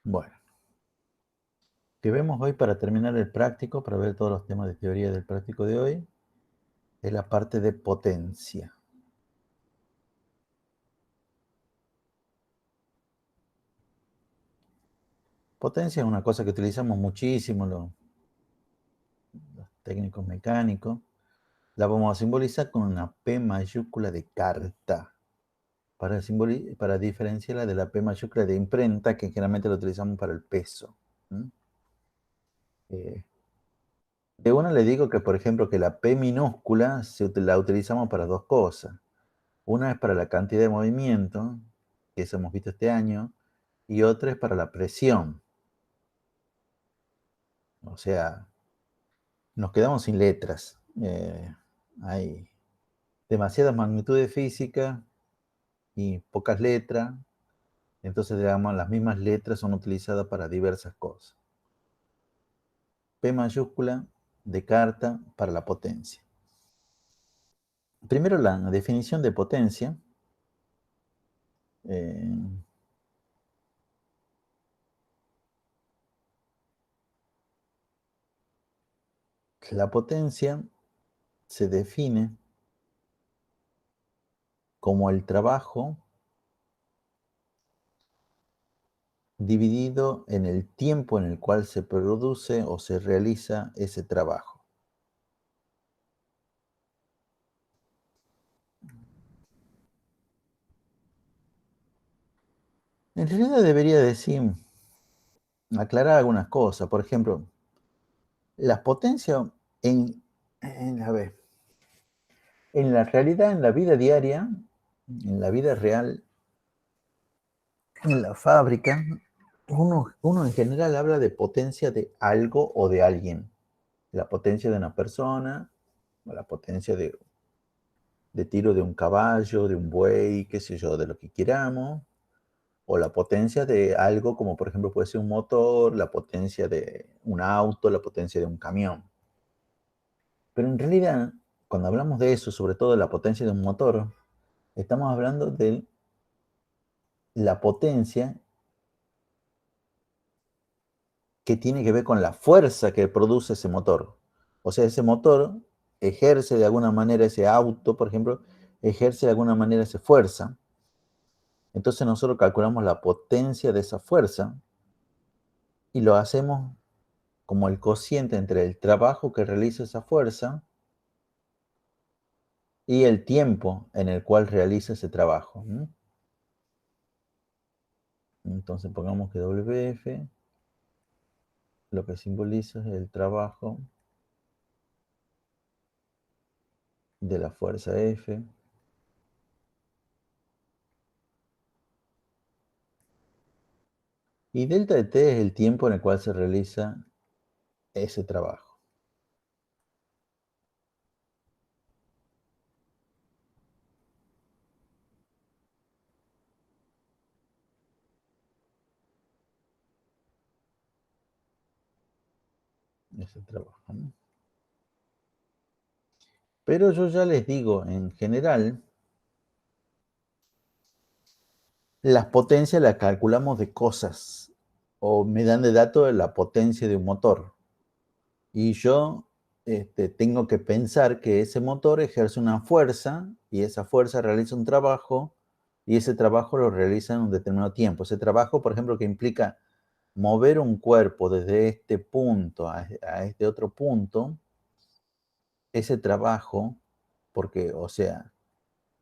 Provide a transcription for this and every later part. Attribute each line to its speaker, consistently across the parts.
Speaker 1: Bueno, que vemos hoy para terminar el práctico, para ver todos los temas de teoría del práctico de hoy, es la parte de potencia. Potencia es una cosa que utilizamos muchísimo los técnicos mecánicos. La vamos a simbolizar con una P mayúscula de carta, para diferenciarla de la P mayúscula de imprenta, que generalmente la utilizamos para el peso. Eh, de una le digo que, por ejemplo, que la P minúscula la utilizamos para dos cosas. Una es para la cantidad de movimiento, que eso hemos visto este año, y otra es para la presión. O sea, nos quedamos sin letras. Hay demasiadas magnitudes físicas y pocas letras. Entonces, digamos, las mismas letras son utilizadas para diversas cosas. P mayúscula de carta para la potencia. Primero, la definición de potencia. Eh, la potencia se define como el trabajo dividido en el tiempo en el cual se produce o se realiza ese trabajo. En realidad debería decir, aclarar algunas cosas. Por ejemplo, las potencias a ver, en la realidad, en la vida diaria, en la vida real, en la fábrica, uno en general habla de potencia de algo o de alguien. La potencia de una persona, o la potencia de tiro de un caballo, de un buey, qué sé yo, de lo que queramos, o la potencia de algo como por ejemplo puede ser un motor, la potencia de un auto, la potencia de un camión. Pero en realidad, cuando hablamos de eso, sobre todo de la potencia de un motor, estamos hablando de la potencia que tiene que ver con la fuerza que produce ese motor. O sea, ese motor ejerce de alguna manera, ese auto, por ejemplo, ejerce de alguna manera esa fuerza. Entonces nosotros calculamos la potencia de esa fuerza y lo hacemos como el cociente entre el trabajo que realiza esa fuerza y el tiempo en el cual realiza ese trabajo. Entonces pongamos que WF lo que simboliza es el trabajo de la fuerza F. Y delta de T es el tiempo en el cual se realiza ese trabajo. Ese trabajo, ¿no? Pero yo ya les digo, en general, las potencias las calculamos de cosas o me dan de datos la potencia de un motor. Y yo tengo que pensar que ese motor ejerce una fuerza y esa fuerza realiza un trabajo y ese trabajo lo realiza en un determinado tiempo. Ese trabajo, por ejemplo, que implica mover un cuerpo desde este punto a este otro punto, ese trabajo, porque, o sea,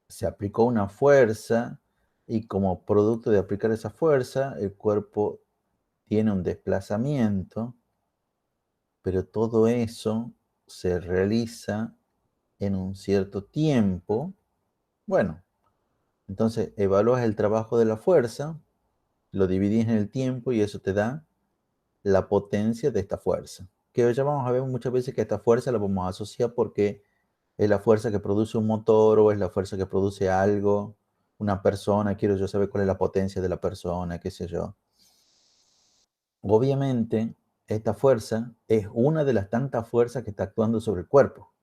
Speaker 1: se aplicó una fuerza y como producto de aplicar esa fuerza, el cuerpo tiene un desplazamiento, pero todo eso se realiza en un cierto tiempo. Bueno, entonces evalúas el trabajo de la fuerza, lo dividís en el tiempo y eso te da la potencia de esta fuerza. Que ya vamos a ver muchas veces que esta fuerza la vamos a asociar porque es la fuerza que produce un motor o es la fuerza que produce algo, una persona, quiero yo saber cuál es la potencia de la persona, qué sé yo. Obviamente, esta fuerza es una de las tantas fuerzas que está actuando sobre el cuerpo.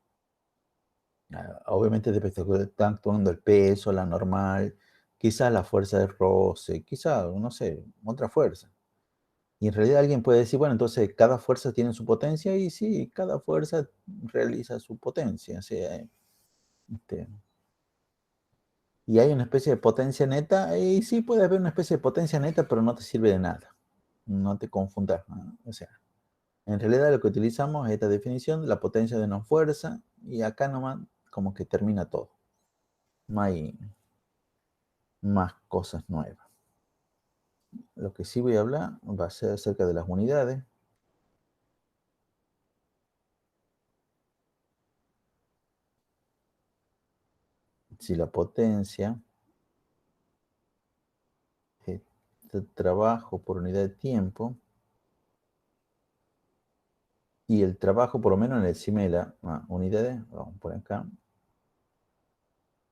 Speaker 1: Obviamente está actuando el peso, la normal, quizás la fuerza de roce, quizás, no sé, otra fuerza. Y en realidad alguien puede decir, bueno, entonces cada fuerza tiene su potencia, y sí, cada fuerza realiza su potencia. O sea, y hay una especie de potencia neta, y sí puede haber una especie de potencia neta, pero no te sirve de nada. No te confundas, ¿no? O sea, en realidad lo que utilizamos es esta definición de la potencia de una fuerza, y acá nomás como que termina todo. No hay más cosas nuevas. Lo que sí voy a hablar va a ser acerca de las unidades. Si la potencia es el trabajo por unidad de tiempo, y el trabajo por lo menos en el CIMELA, unidades, vamos por acá,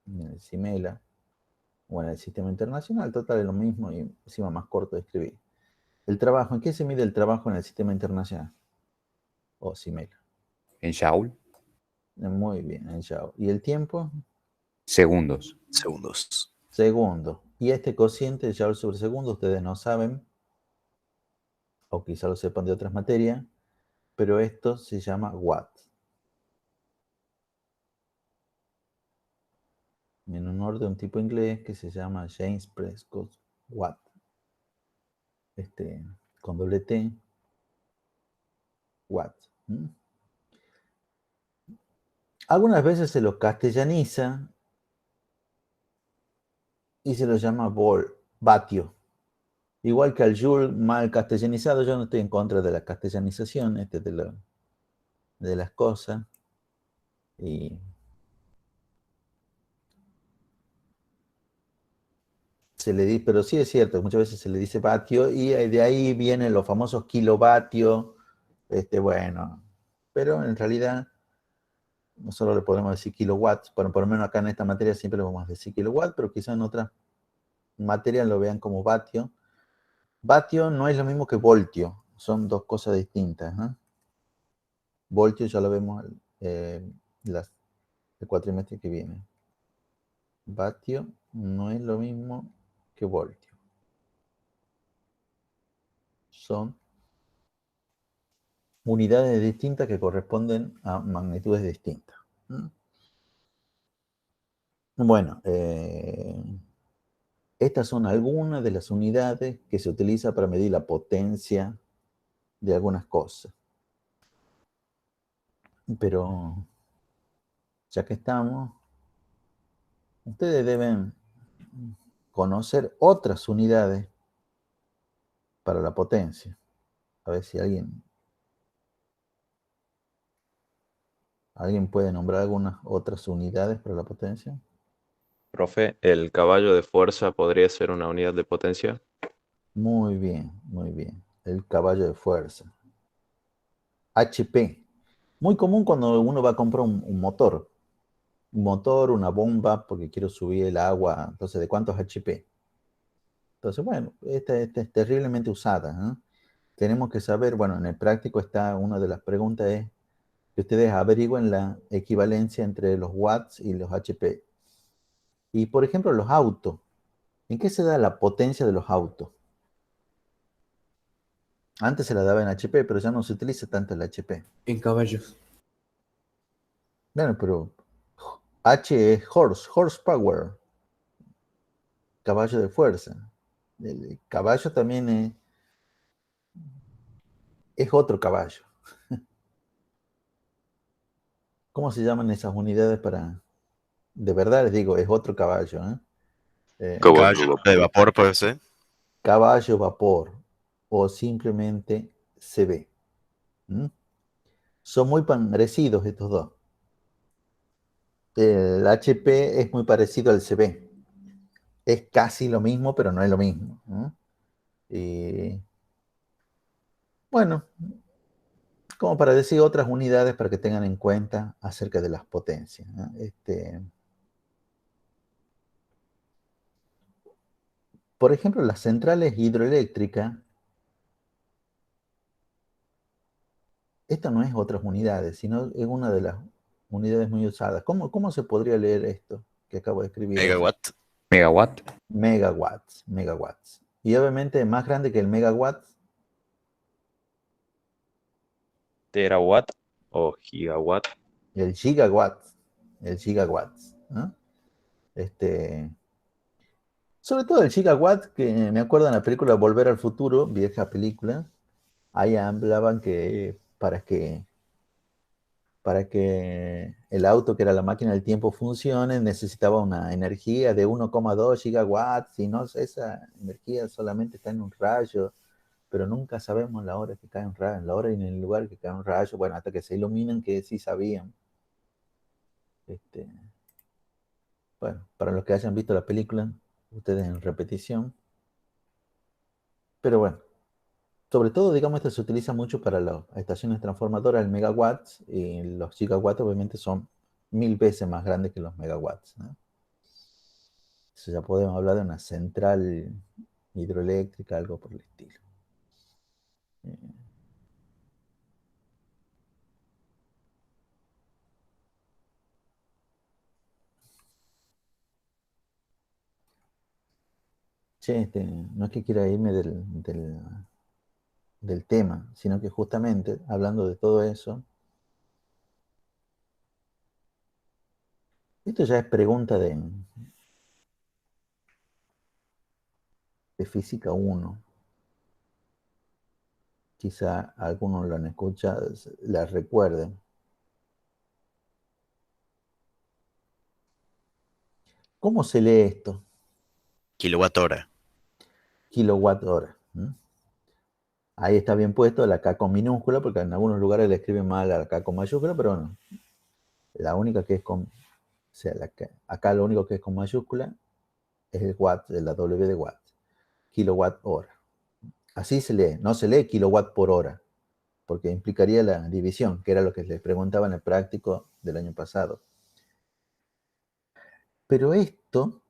Speaker 1: en el CIMELA, o en el sistema internacional, total es lo mismo y encima más corto de escribir. El trabajo, ¿en qué se mide el trabajo en el sistema internacional? O CIMELA.
Speaker 2: En Joule.
Speaker 1: Muy bien, en Joule. ¿Y el tiempo?
Speaker 2: Segundos.
Speaker 3: Segundos.
Speaker 1: Segundo. Y este cociente de Joule sobre segundo, ustedes no saben, o quizá lo sepan de otras materias, pero esto se llama watt. En honor de un tipo inglés que se llama James Prescott Watt. Con doble T, Watt. Algunas veces se lo castellaniza y se lo llama vatio. Igual que al Joule mal castellanizado, yo no estoy en contra de la castellanización de las cosas. Y se le dice, pero sí es cierto, muchas veces se le dice vatio, y de ahí vienen los famosos kilovatios. Bueno, pero en realidad nosotros le podemos decir kilowatts. Bueno, por lo menos acá en esta materia siempre le vamos a decir kilowatt, pero quizás en otras materias lo vean como vatio. Vatio no es lo mismo que voltio, son dos cosas distintas, ¿no? Voltio ya lo vemos el cuatrimestre que viene. Vatio no es lo mismo que voltio. Son unidades distintas que corresponden a magnitudes distintas. Bueno, estas son algunas de las unidades que se utiliza para medir la potencia de algunas cosas. Pero ya que estamos, ustedes deben conocer otras unidades para la potencia. A ver si alguien puede nombrar algunas otras unidades para la potencia.
Speaker 4: Profe, ¿el caballo de fuerza podría ser una unidad de potencia?
Speaker 1: Muy bien, muy bien. El caballo de fuerza. HP. Muy común cuando uno va a comprar un motor. Un motor, una bomba, porque quiero subir el agua. Entonces, ¿de cuántos HP? Entonces, bueno, esta es terriblemente usada, ¿no? Tenemos que saber, bueno, en el práctico está una de las preguntas es que ustedes averigüen la equivalencia entre los watts y los HP. Y, por ejemplo, los autos. ¿En qué se da la potencia de los autos? Antes se la daba en HP, pero ya no se utiliza tanto el HP.
Speaker 2: En caballos.
Speaker 1: Bueno, pero H es horsepower, caballo de fuerza. El caballo también es otro caballo. ¿Cómo se llaman esas unidades para...? De verdad les digo, es otro caballo, ¿eh?
Speaker 3: Caballo de vapor puede ser.
Speaker 1: Caballo, vapor, o simplemente CB. Son muy parecidos estos dos. El HP es muy parecido al CB. Es casi lo mismo, pero no es lo mismo. Y bueno, como para decir otras unidades para que tengan en cuenta acerca de las potencias, ¿no? Por ejemplo, las centrales hidroeléctricas, esta no es otras unidades, sino es una de las unidades muy usadas. ¿Cómo se podría leer esto que acabo de escribir ahí?
Speaker 3: Megawatt.
Speaker 2: Megawatt.
Speaker 1: Megawatts. Y obviamente más grande que el megawatt
Speaker 4: ¿Terawatt o gigawatt?
Speaker 1: El gigawatt. El gigawatt, ¿no? Sobre todo el gigawatt, que me acuerdo en la película Volver al Futuro, vieja película, ahí hablaban que para que el auto, que era la máquina del tiempo, funcione, necesitaba una energía de 1,2 gigawatts, y no, esa energía solamente está en un rayo, pero nunca sabemos la hora que cae un rayo, la hora y en el lugar que cae un rayo, bueno, hasta que se iluminan, que sí sabían. Este, bueno, para los que hayan visto la película, ustedes en repetición, pero bueno. Sobre todo, digamos, esto se utiliza mucho para las estaciones transformadoras, el megawatts, y los gigawatts obviamente son 1000 veces más grandes que los megawatts, ¿no? Entonces ya podemos hablar de una central hidroeléctrica, algo por el estilo. Che, no es que quiera irme del tema, sino que justamente hablando de todo eso, esto ya es pregunta de física 1. Quizá algunos lo han escuchado, la recuerden. ¿Cómo se lee esto?
Speaker 3: Kilowatt hora.
Speaker 1: Kilowatt hora. Ahí está bien puesto la K con minúscula, porque en algunos lugares le escriben mal a la K con mayúscula, pero bueno, la única que es con, o sea, acá lo único que es con mayúscula es el watt, la W de watt, kilowatt hora. Así se lee, no se lee kilowatt por hora, porque implicaría la división, que era lo que les preguntaba en el práctico del año pasado. Pero esto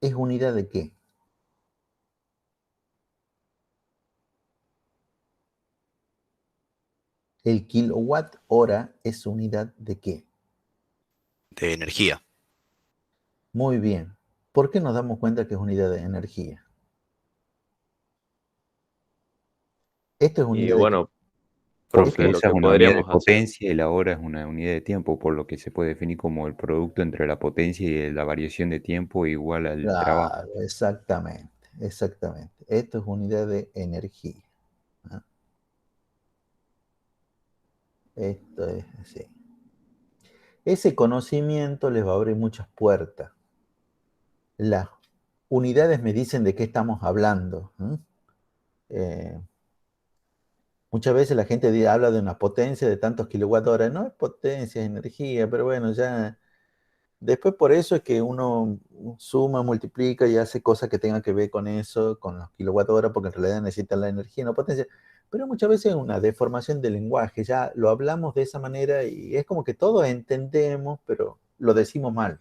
Speaker 1: es unidad de qué? El kilowatt hora es unidad de qué?
Speaker 3: De energía.
Speaker 1: Muy bien. ¿Por qué nos damos cuenta que es unidad de energía? Esto es
Speaker 4: Y
Speaker 1: unidad de qué?
Speaker 4: bueno,
Speaker 2: Porque
Speaker 4: profe, lo
Speaker 2: esa es
Speaker 4: que
Speaker 2: una unidad de
Speaker 4: podríamos hacer,
Speaker 2: potencia y la hora es una unidad de tiempo, por lo que se puede definir como el producto entre la potencia y la variación de tiempo igual al trabajo.
Speaker 1: Claro, exactamente, exactamente. Esto es unidad de energía, ¿no? Esto es así. Ese conocimiento les va a abrir muchas puertas. Las unidades me dicen de qué estamos hablando, ¿no? Eh, Muchas veces la gente habla de una potencia de tantos kilowatt hora. No es potencia, es energía, pero bueno, ya. Después por eso es que uno suma, multiplica y hace cosas que tengan que ver con eso, con los kilowatt hora, porque en realidad necesitan la energía, no potencia. Pero muchas veces es una deformación del lenguaje, ya lo hablamos de esa manera y es como que todos entendemos, pero lo decimos mal.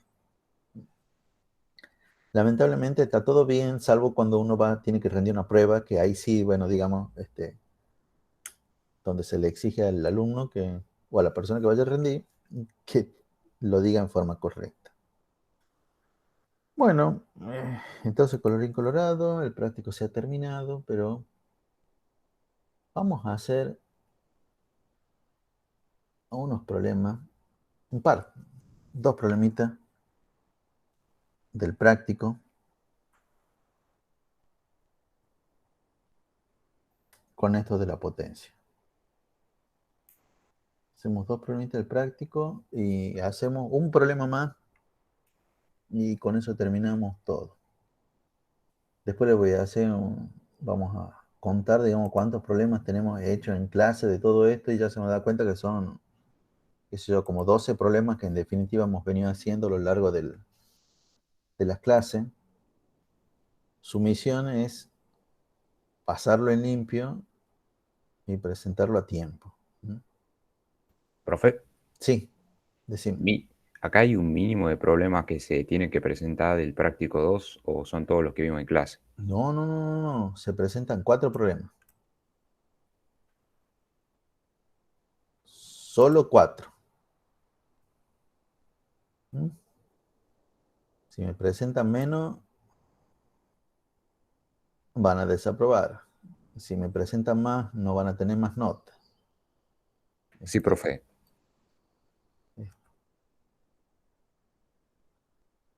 Speaker 1: Lamentablemente está todo bien, salvo cuando uno tiene que rendir una prueba, que ahí sí, bueno, digamos, donde se le exige al alumno o a la persona que vaya a rendir, que lo diga en forma correcta. Bueno, entonces colorín colorado, el práctico se ha terminado, pero vamos a hacer unos problemas, un par, dos problemitas del práctico con esto de la potencia. Hacemos dos problemitas del práctico y hacemos un problema más y con eso terminamos todo. Después les voy a hacer vamos a contar, digamos, cuántos problemas tenemos hechos en clase de todo esto y ya se me da cuenta que son, qué sé yo, como 12 problemas que en definitiva hemos venido haciendo a lo largo de las clases. Su misión es pasarlo en limpio y presentarlo a tiempo.
Speaker 2: Profe,
Speaker 1: Sí, decime.
Speaker 2: acá hay un mínimo de problemas que se tienen que presentar del práctico 2 o son todos los que vimos en clase.
Speaker 1: No, no, no, no, no. Se presentan 4 problemas. Solo 4. Si me presentan menos, van a desaprobar. Si me presentan más, no van a tener más notas.
Speaker 2: Sí, profe.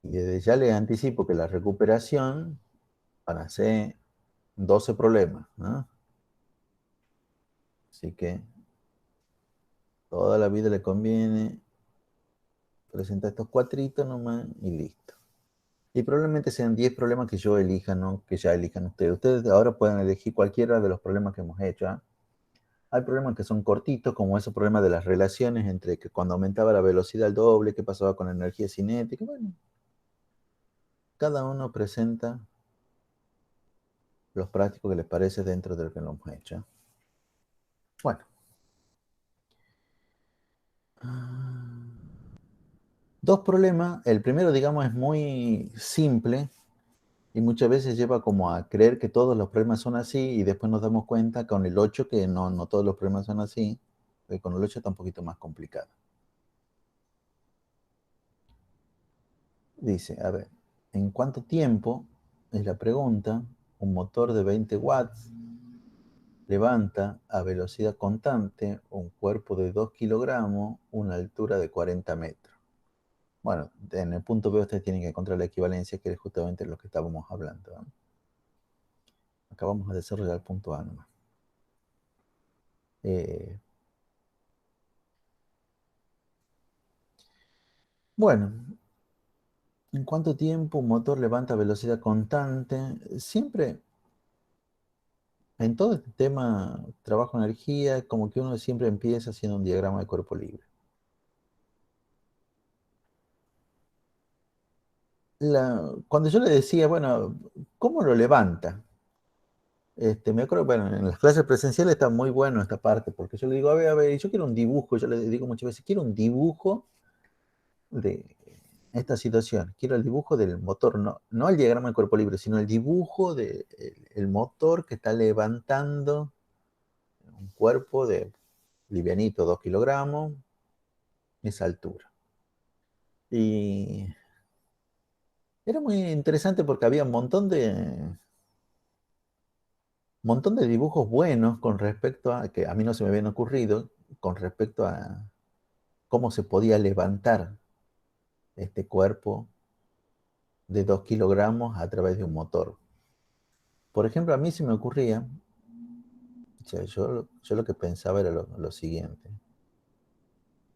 Speaker 1: Y desde ya les anticipo que la recuperación van a ser 12 problemas, ¿no? Así que toda la vida le conviene presentar estos cuatritos nomás y listo. Y probablemente sean 10 problemas que yo elija, ¿no? Que ya elijan ustedes. Ustedes ahora pueden elegir cualquiera de los problemas que hemos hecho, ¿ah? Hay problemas que son cortitos, como esos problemas de las relaciones entre que cuando aumentaba la velocidad al doble, qué pasaba con la energía cinética. Bueno, cada uno presenta los prácticos que les parece dentro de lo que lo hemos hecho, ¿ah? Bueno. Dos problemas. El primero, digamos, es muy simple y muchas veces lleva como a creer que todos los problemas son así y después nos damos cuenta con el 8 que no todos los problemas son así. Con el 8 está un poquito más complicado. Dice, a ver, ¿en cuánto tiempo, es la pregunta, un motor de 20 watts levanta a velocidad constante un cuerpo de 2 kilogramos, una altura de 40 metros? Bueno, en el punto B ustedes tienen que encontrar la equivalencia, que es justamente lo que estábamos hablando, ¿no? Acá vamos a desarrollar el punto A nomás. Bueno, ¿en cuánto tiempo un motor levanta velocidad constante? Siempre, en todo este tema, trabajo energía, como que uno siempre empieza haciendo un diagrama de cuerpo libre. Cuando yo le decía, bueno, ¿cómo lo levanta? Me acuerdo, bueno, en las clases presenciales está muy bueno esta parte, porque yo le digo, a ver, yo quiero un dibujo, yo le digo muchas veces, quiero un dibujo de esta situación, quiero el dibujo del motor, no el diagrama de cuerpo libre, sino el dibujo del motor que está levantando un cuerpo de livianito, 2 kilogramos, esa altura. Y era muy interesante porque había un montón de dibujos buenos con respecto a, que a mí no se me habían ocurrido, con respecto a cómo se podía levantar este cuerpo de 2 kilogramos a través de un motor. Por ejemplo, a mí se me ocurría, o sea, yo lo que pensaba era lo siguiente.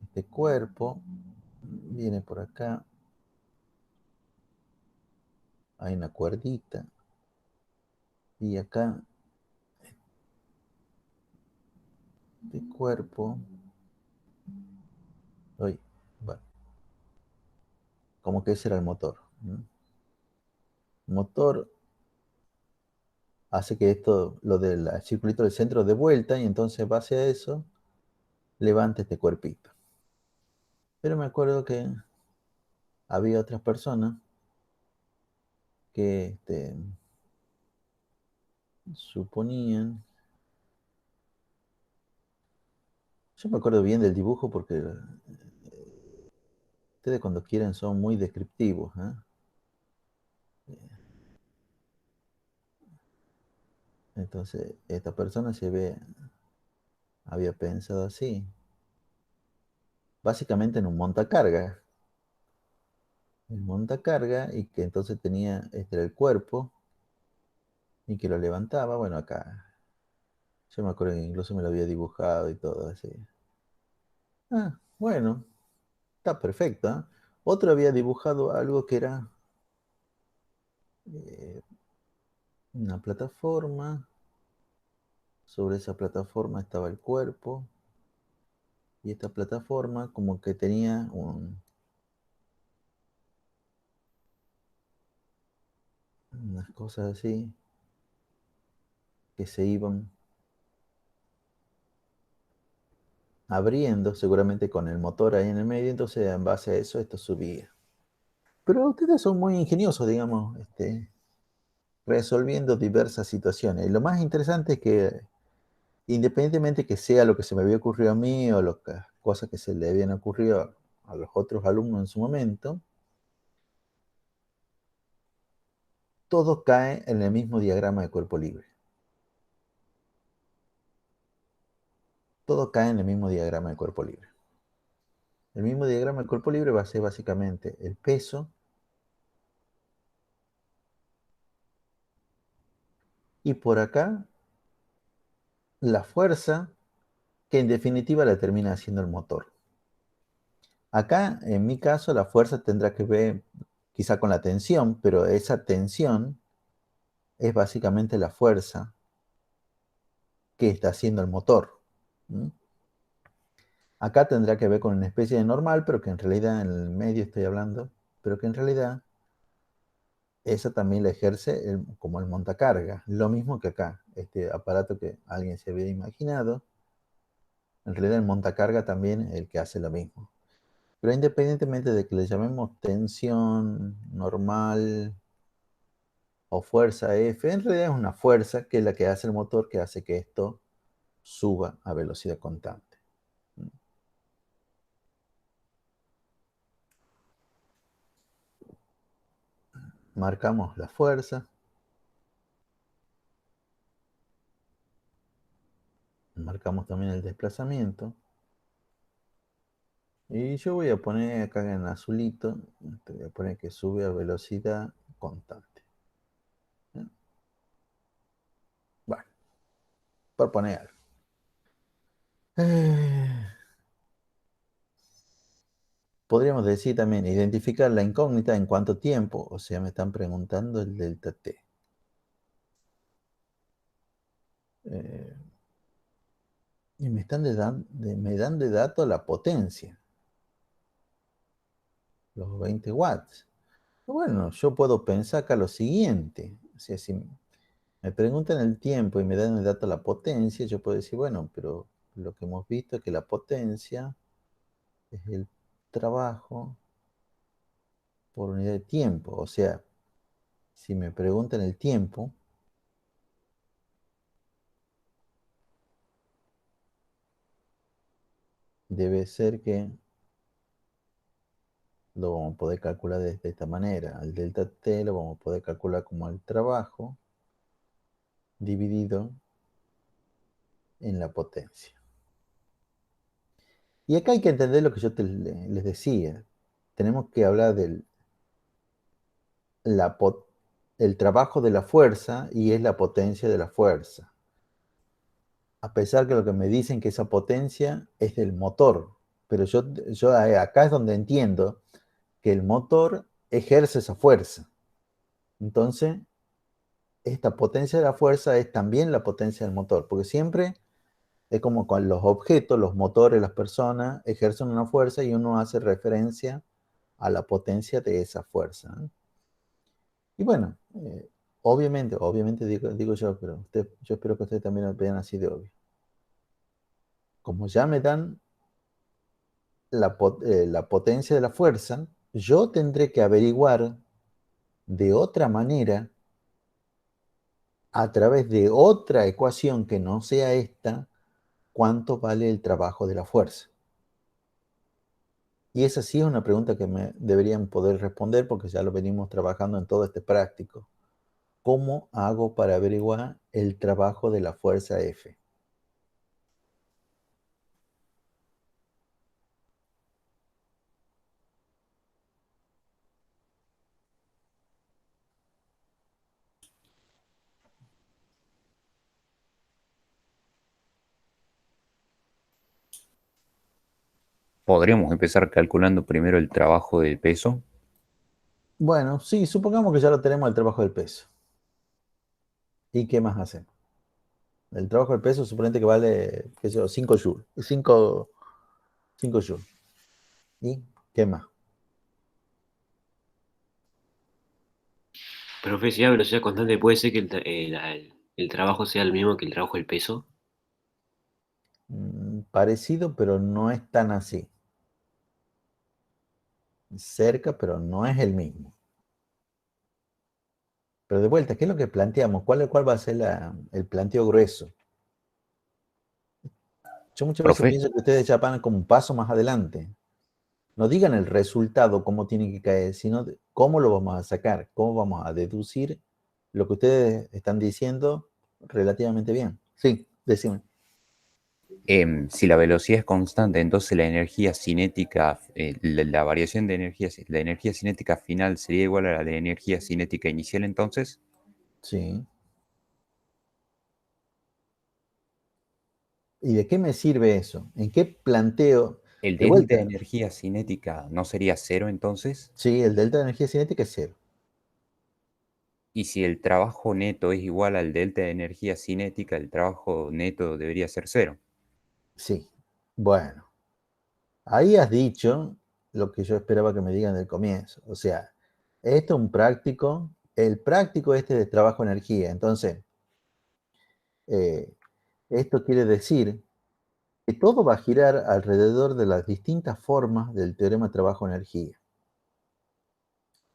Speaker 1: Este cuerpo viene por acá, hay una cuerdita, y acá este cuerpo, uy, bueno, como que ese era el motor, ¿no? El motor hace que esto, lo del circulito del centro de vuelta, y entonces base a eso, levanta este cuerpito. Pero me acuerdo que había otras personas que suponían, yo me acuerdo bien del dibujo porque ustedes cuando quieren son muy descriptivos, ¿eh? Entonces, esta persona había pensado así, básicamente en un montacarga. El montacarga y que entonces tenía, este era el cuerpo y que lo levantaba. Bueno, acá, yo me acuerdo que incluso me lo había dibujado y todo así. Ah, bueno, está perfecto, ¿eh? Otro había dibujado algo que era eh, una plataforma. Sobre esa plataforma estaba el cuerpo. Y esta plataforma como que tenía unas cosas así que se iban abriendo, seguramente con el motor ahí en el medio, entonces en base a eso esto subía. Pero ustedes son muy ingeniosos, digamos, resolviendo diversas situaciones. Y lo más interesante es que, independientemente que sea lo que se me había ocurrido a mí o las cosas que se le habían ocurrido a los otros alumnos en su momento, todo cae en el mismo diagrama de cuerpo libre. todo cae en el mismo diagrama de cuerpo libre. El mismo diagrama de cuerpo libre va a ser básicamente el peso y por acá la fuerza, que en definitiva la termina haciendo el motor. Acá, en mi caso, la fuerza tendrá que ver quizá con la tensión, pero esa tensión es básicamente la fuerza que está haciendo el motor. ¿Mm? Acá tendrá que ver con una especie de normal, pero que en realidad en el medio estoy hablando, pero que en realidad esa también la ejerce como el montacarga. Lo mismo que acá, este aparato que alguien se había imaginado, en realidad el montacarga también es el que hace lo mismo. Pero independientemente de que le llamemos tensión, normal o fuerza F, en realidad es una fuerza que es la que hace el motor, que hace que esto suba a velocidad constante. Marcamos la fuerza. Marcamos también el desplazamiento. Y yo voy a poner acá en azulito, voy a poner que sube a velocidad constante. Bueno, por poner algo. Podríamos decir también identificar la incógnita en cuánto tiempo, o sea, me están preguntando el delta T. Y me dan de dato la potencia, los 20 watts. Bueno, yo puedo pensar acá lo siguiente, o sea, si me preguntan el tiempo y me dan el dato la potencia, yo puedo decir, bueno, pero lo que hemos visto es que la potencia es el trabajo por unidad de tiempo. O sea, si me preguntan el tiempo, debe ser que lo vamos a poder calcular de esta manera. El delta T lo vamos a poder calcular como el trabajo dividido en la potencia. Y acá hay que entender lo que yo les decía. Tenemos que hablar del el trabajo de la fuerza y es la potencia de la fuerza. A pesar que lo que me dicen que esa potencia es del motor. Pero yo acá es donde entiendo que el motor ejerce esa fuerza. Entonces, esta potencia de la fuerza es también la potencia del motor, porque siempre es como con los objetos, los motores, las personas ejercen una fuerza y uno hace referencia a la potencia de esa fuerza. Y bueno, obviamente digo yo, pero yo espero que ustedes también lo vean así de obvio. Como ya me dan la potencia de la fuerza, yo tendré que averiguar de otra manera, a través de otra ecuación que no sea esta, cuánto vale el trabajo de la fuerza. Y esa sí es una pregunta que me deberían poder responder porque ya lo venimos trabajando en todo este práctico. ¿Cómo hago para averiguar el trabajo de la fuerza F?
Speaker 2: Podríamos empezar calculando primero el trabajo del peso.
Speaker 1: Bueno, sí, supongamos que ya lo tenemos el trabajo del peso. ¿Y qué más hacemos? El trabajo del peso suponete que vale, qué sé yo, 5 joules. 5 joules. ¿Y qué más?
Speaker 5: Profe, si a velocidad constante puede ser que el trabajo sea el mismo que el trabajo del peso.
Speaker 1: Parecido, pero no es tan así. Cerca, pero no es el mismo. Pero de vuelta, ¿qué es lo que planteamos? ¿Cuál va a ser el planteo grueso? Yo muchas veces
Speaker 2: Profe,
Speaker 1: pienso que ustedes ya van como un paso más adelante. No digan el resultado, cómo tiene que caer, sino cómo lo vamos a sacar, cómo vamos a deducir lo que ustedes están diciendo relativamente bien. Sí, decime.
Speaker 2: Si la velocidad es constante, entonces la energía cinética, la variación de energía, la energía cinética final sería igual a la de energía cinética inicial, entonces.
Speaker 1: Sí. ¿Y de qué me sirve eso? ¿En qué planteo?
Speaker 2: ¿El
Speaker 1: De
Speaker 2: delta de
Speaker 1: vuelta,
Speaker 2: energía cinética no sería cero entonces?
Speaker 1: sí, el delta de energía cinética es cero.
Speaker 2: Y si el trabajo neto es igual al delta de energía cinética, el trabajo neto debería ser cero.
Speaker 1: Sí. Bueno, ahí has dicho lo que yo esperaba que me digan del comienzo. O sea, esto es un práctico, el práctico este de trabajo-energía. Entonces, eh, esto quiere decir que todo va a girar alrededor de las distintas formas del teorema trabajo-energía.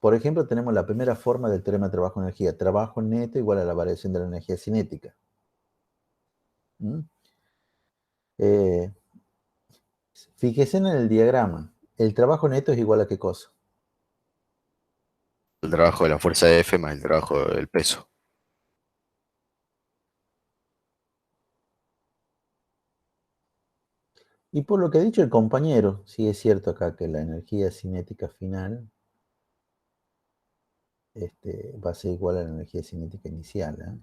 Speaker 1: Por ejemplo, tenemos la primera forma del teorema trabajo-energía. Trabajo neto igual a la variación de la energía cinética. ¿Mm? Eh, Fíjese en el diagrama. El trabajo neto es igual a qué cosa.
Speaker 3: El trabajo de la fuerza F más el trabajo del peso.
Speaker 1: Y por lo que ha dicho el compañero, sí es cierto acá que la energía cinética final va a ser igual a la energía cinética inicial.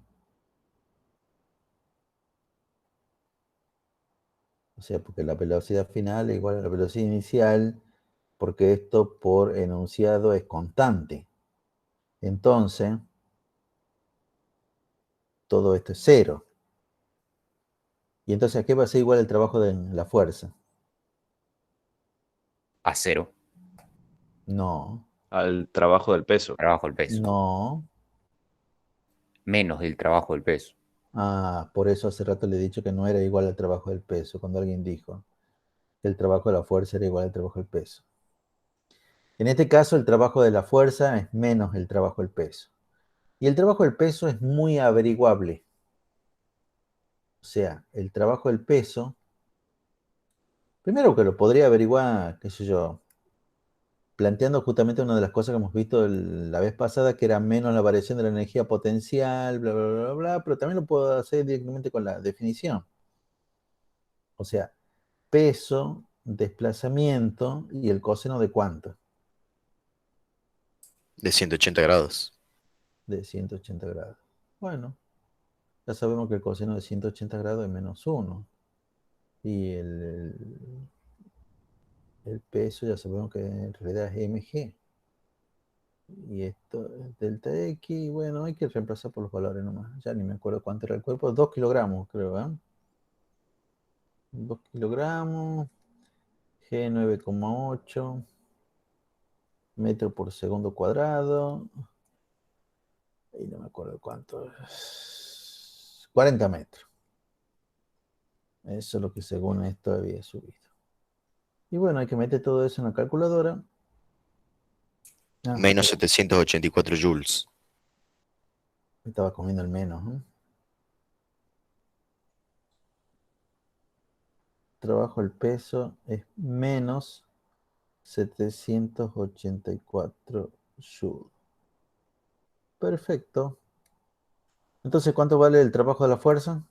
Speaker 1: O sea, porque la velocidad final es igual a la velocidad inicial, porque esto por enunciado es constante. Entonces, todo esto es cero. ¿Y entonces a qué va a ser igual el trabajo de la fuerza?
Speaker 2: A cero,
Speaker 1: No,
Speaker 4: Al trabajo del peso.
Speaker 2: trabajo del peso.
Speaker 1: no.
Speaker 2: Menos del trabajo del peso.
Speaker 1: Ah, por eso hace rato le he dicho que no era igual al trabajo del peso, cuando alguien dijo que el trabajo de la fuerza era igual al trabajo del peso. En este caso, el trabajo de la fuerza es menos el trabajo del peso. Y el trabajo del peso es muy averiguable. O sea, el trabajo del peso, primero que lo podría averiguar, qué sé yo, planteando justamente una de las cosas que hemos visto la vez pasada, que era menos la variación de la energía potencial, bla, bla, bla, bla, pero también lo puedo hacer directamente con la definición. O sea, peso, desplazamiento y el coseno de cuánto,
Speaker 3: De 180 grados.
Speaker 1: de 180 grados. Bueno, ya sabemos que el coseno de 180 grados es menos uno. Y el peso ya sabemos que en realidad es mg. Y esto es delta X, y bueno, hay que reemplazar por los valores nomás. Ya ni me acuerdo cuánto era el cuerpo, 2 kilogramos creo, ¿eh? 2 kilogramos, G 9,8 metro por segundo cuadrado, y no me acuerdo cuánto es. 40 metros. Eso es lo que según esto había subido. Y bueno, hay que meter todo eso en la calculadora. Ah,
Speaker 3: Menos 784 joules.
Speaker 1: estaba comiendo el menos, ¿no? Trabajo el peso es menos 784 joules. Perfecto. Entonces, ¿cuánto vale el trabajo de la fuerza?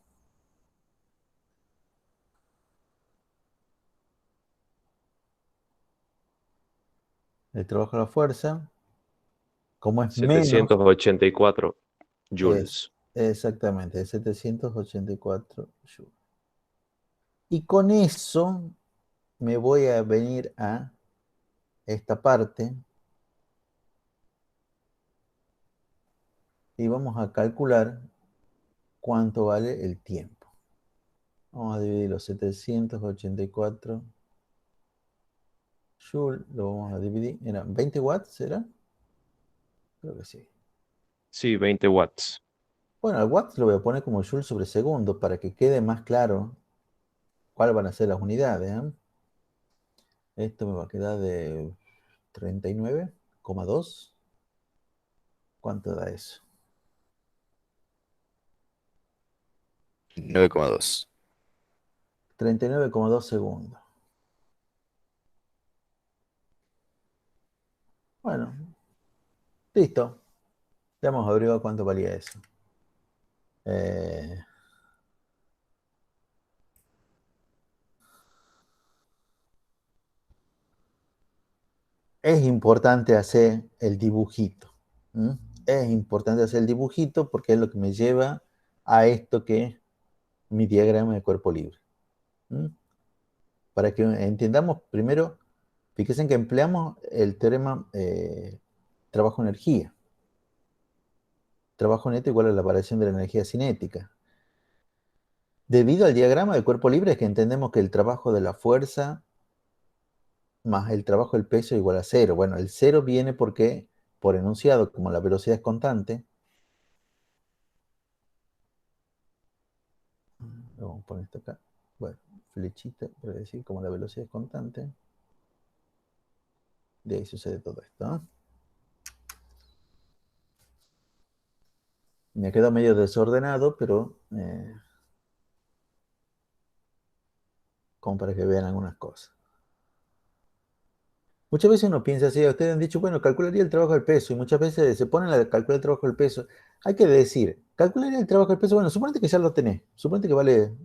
Speaker 1: El trabajo de la fuerza, como es menos,
Speaker 4: 784
Speaker 1: es
Speaker 4: joules.
Speaker 1: exactamente 784 joules. Y con eso me voy a venir a esta parte y vamos a calcular cuánto vale el tiempo. Vamos a dividir los 784 joules, lo vamos a dividir, ¿eran 20 watts? ¿Será? Creo que sí.
Speaker 4: Sí, 20 watts.
Speaker 1: Bueno, al watts lo voy a poner como joule sobre segundo para que quede más claro cuáles van a ser las unidades, ¿eh? Esto me va a quedar de 39,2. ¿Cuánto da eso?
Speaker 3: 9,2.
Speaker 1: 39,2 segundos. Bueno, listo. Ya hemos averiguado cuánto valía eso. Eh, es importante hacer el dibujito. ¿Mm? Es importante hacer el dibujito porque es lo que me lleva a esto que es mi diagrama de cuerpo libre. ¿Mm? Para que entendamos primero, fíjense en que empleamos el teorema trabajo-energía. Trabajo neto igual a la variación de la energía cinética. Debido al diagrama de cuerpo libre es que entendemos que el trabajo de la fuerza más el trabajo del peso es igual a cero. Bueno, el cero viene porque, por enunciado, como la velocidad es constante, vamos a poner esto acá, bueno, flechita para decir como la velocidad es constante, de ahí sucede todo esto, ¿no? Me ha quedado medio desordenado, pero como para que vean algunas cosas. Muchas veces uno piensa así, ustedes han dicho, bueno, calcularía el trabajo del peso, y muchas veces se ponen a calcular el trabajo del peso. Hay que decir, calcularía el trabajo del peso, bueno, suponete que ya lo tenés, suponete que vale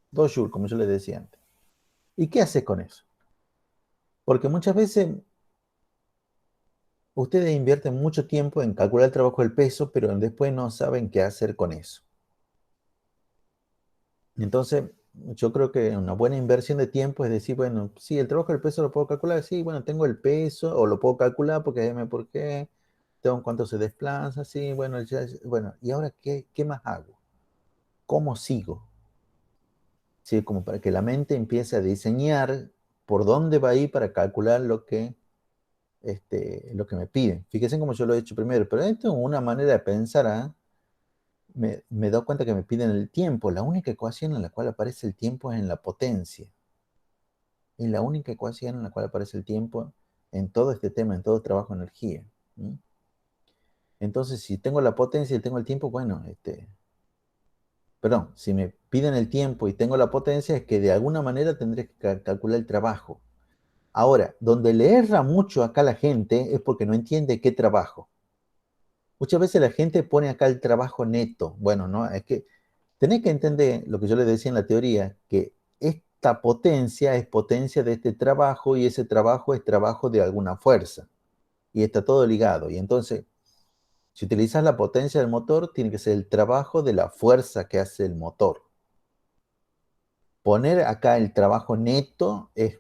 Speaker 1: 2 joules, como yo les decía antes. ¿Y qué haces con eso? Porque muchas veces ustedes invierten mucho tiempo en calcular el trabajo del peso, pero después no saben qué hacer con eso. Entonces, yo creo que una buena inversión de tiempo es decir, bueno, sí, el trabajo del peso lo puedo calcular, sí, bueno, tengo el peso, o lo puedo calcular porque déjeme por qué, tengo cuánto se desplaza, sí, bueno, bueno, ¿y ahora qué más hago? ¿Cómo sigo? Sí, como para que la mente empiece a diseñar por dónde va a ir para calcular lo que me piden. Fíjense cómo yo lo he hecho primero, pero esto es una manera de pensar, ¿ah? Me he dado cuenta que me piden el tiempo. La única ecuación en la cual aparece el tiempo es en la potencia. Es la única ecuación en la cual aparece el tiempo en todo este tema, en todo trabajo de energía. ¿Mm? Entonces, si tengo la potencia y tengo el tiempo, bueno, perdón, si me piden el tiempo y tengo la potencia, es que de alguna manera tendré que calcular el trabajo. Ahora, donde le erra mucho acá la gente es porque no entiende qué trabajo. Muchas veces la gente pone acá el trabajo neto. Bueno, no, es que tenés que entender lo que yo les decía en la teoría, que esta potencia es potencia de este trabajo y ese trabajo es trabajo de alguna fuerza. Y está todo ligado. Y entonces, si utilizas la potencia del motor, tiene que ser el trabajo de la fuerza que hace el motor. Poner acá el trabajo neto es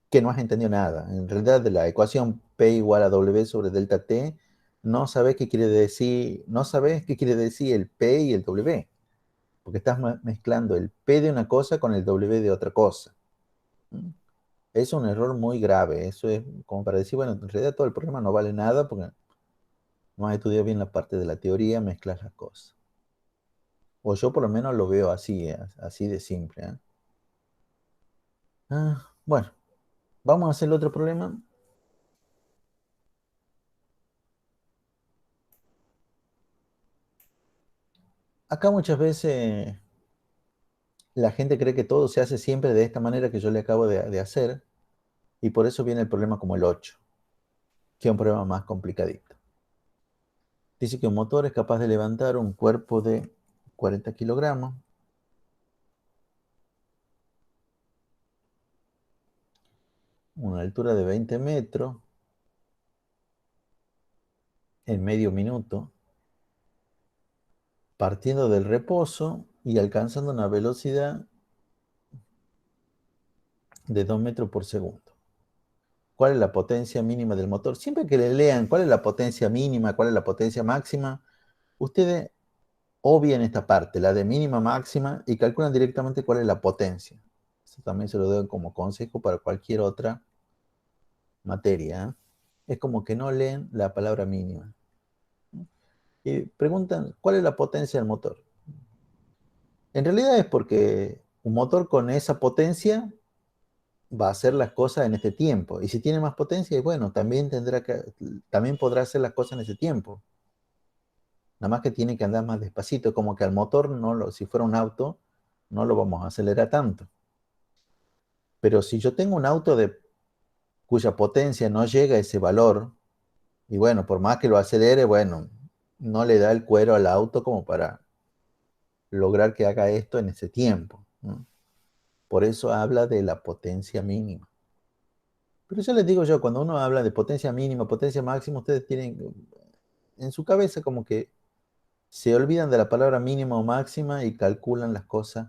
Speaker 1: que no has entendido nada. En realidad, de la ecuación P igual a W sobre delta T, no sabes qué quiere decir, no sabes qué quiere decir el P y el W, porque estás mezclando el P de una cosa con el W de otra cosa. ¿Mm? Es un error muy grave. Eso es como para decir, bueno, en realidad todo el problema no vale nada porque no has estudiado bien la parte de la teoría, mezclas las cosas. O yo por lo menos lo veo así, así de simple. ¿Eh? Bueno, vamos a hacer el otro problema. Acá muchas veces la gente cree que todo se hace siempre de esta manera que yo le acabo de hacer, y por eso viene el problema como el 8, que es un problema más complicadito. Dice que un motor es capaz de levantar un cuerpo de 40 kilogramos una altura de 20 metros en medio minuto, partiendo del reposo y alcanzando una velocidad de 2 metros por segundo. ¿Cuál es la potencia mínima del motor? Siempre que le lean cuál es la potencia mínima, cuál es la potencia máxima, ustedes obvian esta parte, la de mínima máxima, y calculan directamente cuál es la potencia. Eso también se lo doy como consejo para cualquier otra materia. Es como que no leen la palabra mínima. Y preguntan, ¿cuál es la potencia del motor? En realidad es porque un motor con esa potencia va a hacer las cosas en este tiempo. Y si tiene más potencia, bueno, también podrá hacer las cosas en ese tiempo. Nada más que tiene que andar más despacito, como que al motor, si fuera un auto, no lo vamos a acelerar tanto. Pero si yo tengo un auto cuya potencia no llega a ese valor, y bueno, por más que lo acelere, bueno, no le da el cuero al auto como para lograr que haga esto en ese tiempo, ¿no? Por eso habla de la potencia mínima. Pero ya les digo yo, cuando uno habla de potencia mínima, potencia máxima, ustedes tienen en su cabeza como que se olvidan de la palabra mínima o máxima y calculan las cosas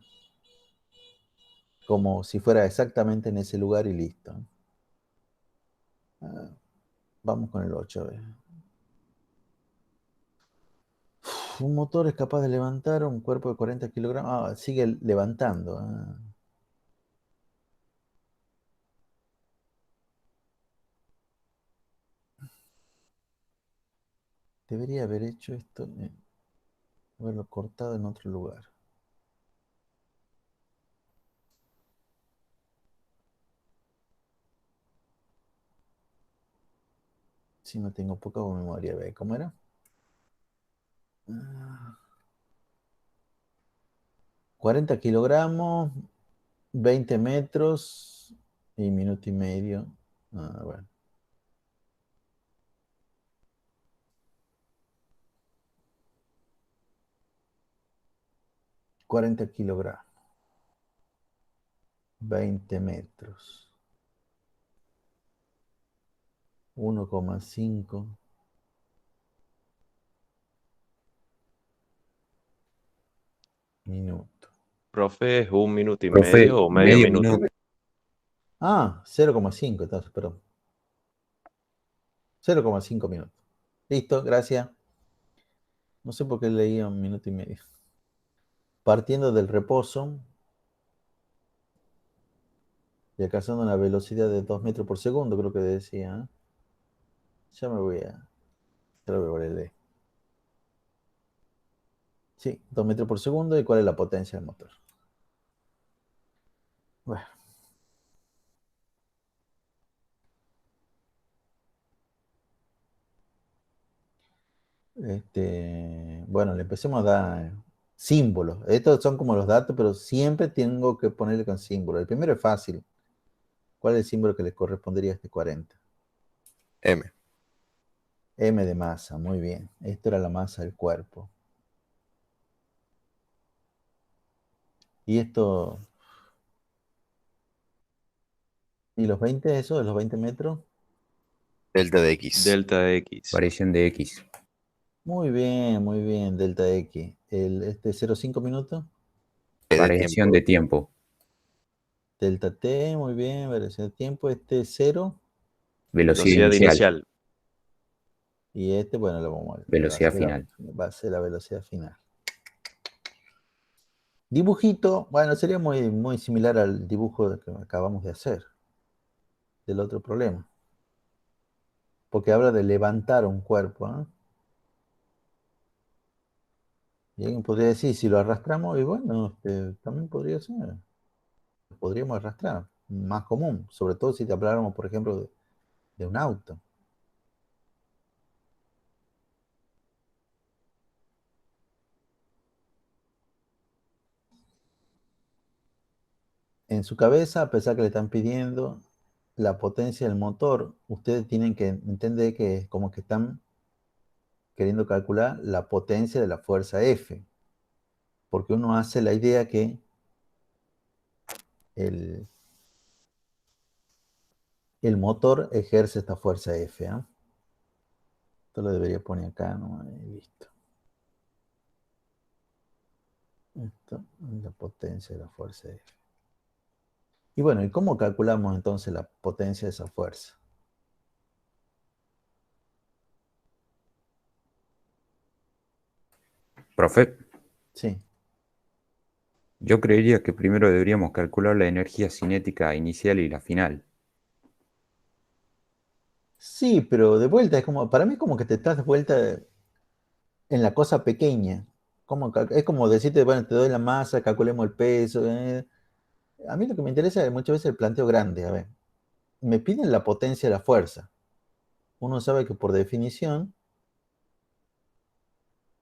Speaker 1: como si fuera exactamente en ese lugar y listo. Ah, vamos con el 8. A ver. Un motor es capaz de levantar un cuerpo de 40 kilogramos. Ah, sigue levantando. Ah. Debería haber hecho esto, haberlo cortado en otro lugar. Si no tengo poca memoria, a ver, ¿cómo era? 40 kilogramos, 20 metros y minuto y medio. Ah, bueno. 40 kilogramos, 20 metros, 1,5 minutos.
Speaker 4: Profe, ¿es 1 minuto y
Speaker 2: Profe,
Speaker 4: medio o medio
Speaker 2: medio
Speaker 4: minuto?
Speaker 2: minuto.
Speaker 1: Ah, 0,5 entonces, perdón. 0,5 minutos. Listo, gracias. No sé por qué leía 1 minuto y medio. Partiendo del reposo y alcanzando una velocidad de 2 metros por segundo, creo que decía. ¿Eh? Ya me voy a... Ya lo voy a leer. Sí, 2 metros por segundo. ¿Y cuál es la potencia del motor? Bueno, bueno, le empecemos a dar símbolos. Estos son como los datos, pero siempre tengo que ponerle con símbolos. El primero es fácil. ¿Cuál es el símbolo que le correspondería a este 40?
Speaker 3: M.
Speaker 1: M de masa, muy bien. Esto era la masa del cuerpo. Y esto, ¿y los 20, eso, de los 20 metros?
Speaker 3: Delta de X.
Speaker 4: Delta X.
Speaker 2: Variación de X.
Speaker 1: Muy bien, delta X. Este 0,5 minutos,
Speaker 3: E de
Speaker 2: Variación
Speaker 3: tiempo.
Speaker 2: de tiempo.
Speaker 1: delta T, muy bien, variación de tiempo. Este 0
Speaker 2: Velocidad
Speaker 4: Velocidad
Speaker 2: inicial.
Speaker 4: inicial.
Speaker 1: y este, bueno, lo vamos a ver.
Speaker 2: Velocidad final.
Speaker 1: Va a ser la velocidad final. Dibujito, bueno, sería muy, muy similar al dibujo que acabamos de hacer, del otro problema. Porque habla de levantar un cuerpo, ¿eh? Y alguien podría decir, si lo arrastramos, y bueno, también podría ser. Podríamos arrastrar, más común, sobre todo si te habláramos, por ejemplo, de un auto. En su cabeza, a pesar que le están pidiendo la potencia del motor, ustedes tienen que entender que es como que están queriendo calcular la potencia de la fuerza F, porque uno hace la idea que el, el motor ejerce esta fuerza F. ¿Eh? Esto lo debería poner acá, ¿no? Y listo. Esto es la potencia de la fuerza F. Y bueno, ¿y cómo calculamos entonces la potencia de esa fuerza?
Speaker 2: Profe,
Speaker 1: Sí.
Speaker 2: yo creería que primero deberíamos calcular la energía cinética inicial y la final.
Speaker 1: Sí, pero de vuelta, es como, para mí es como que te estás de vuelta en la cosa pequeña. Es como decirte, bueno, te doy la masa, calculemos el peso. A mí lo que me interesa es muchas veces el planteo grande. A ver, me piden la potencia de la fuerza. Uno sabe que por definición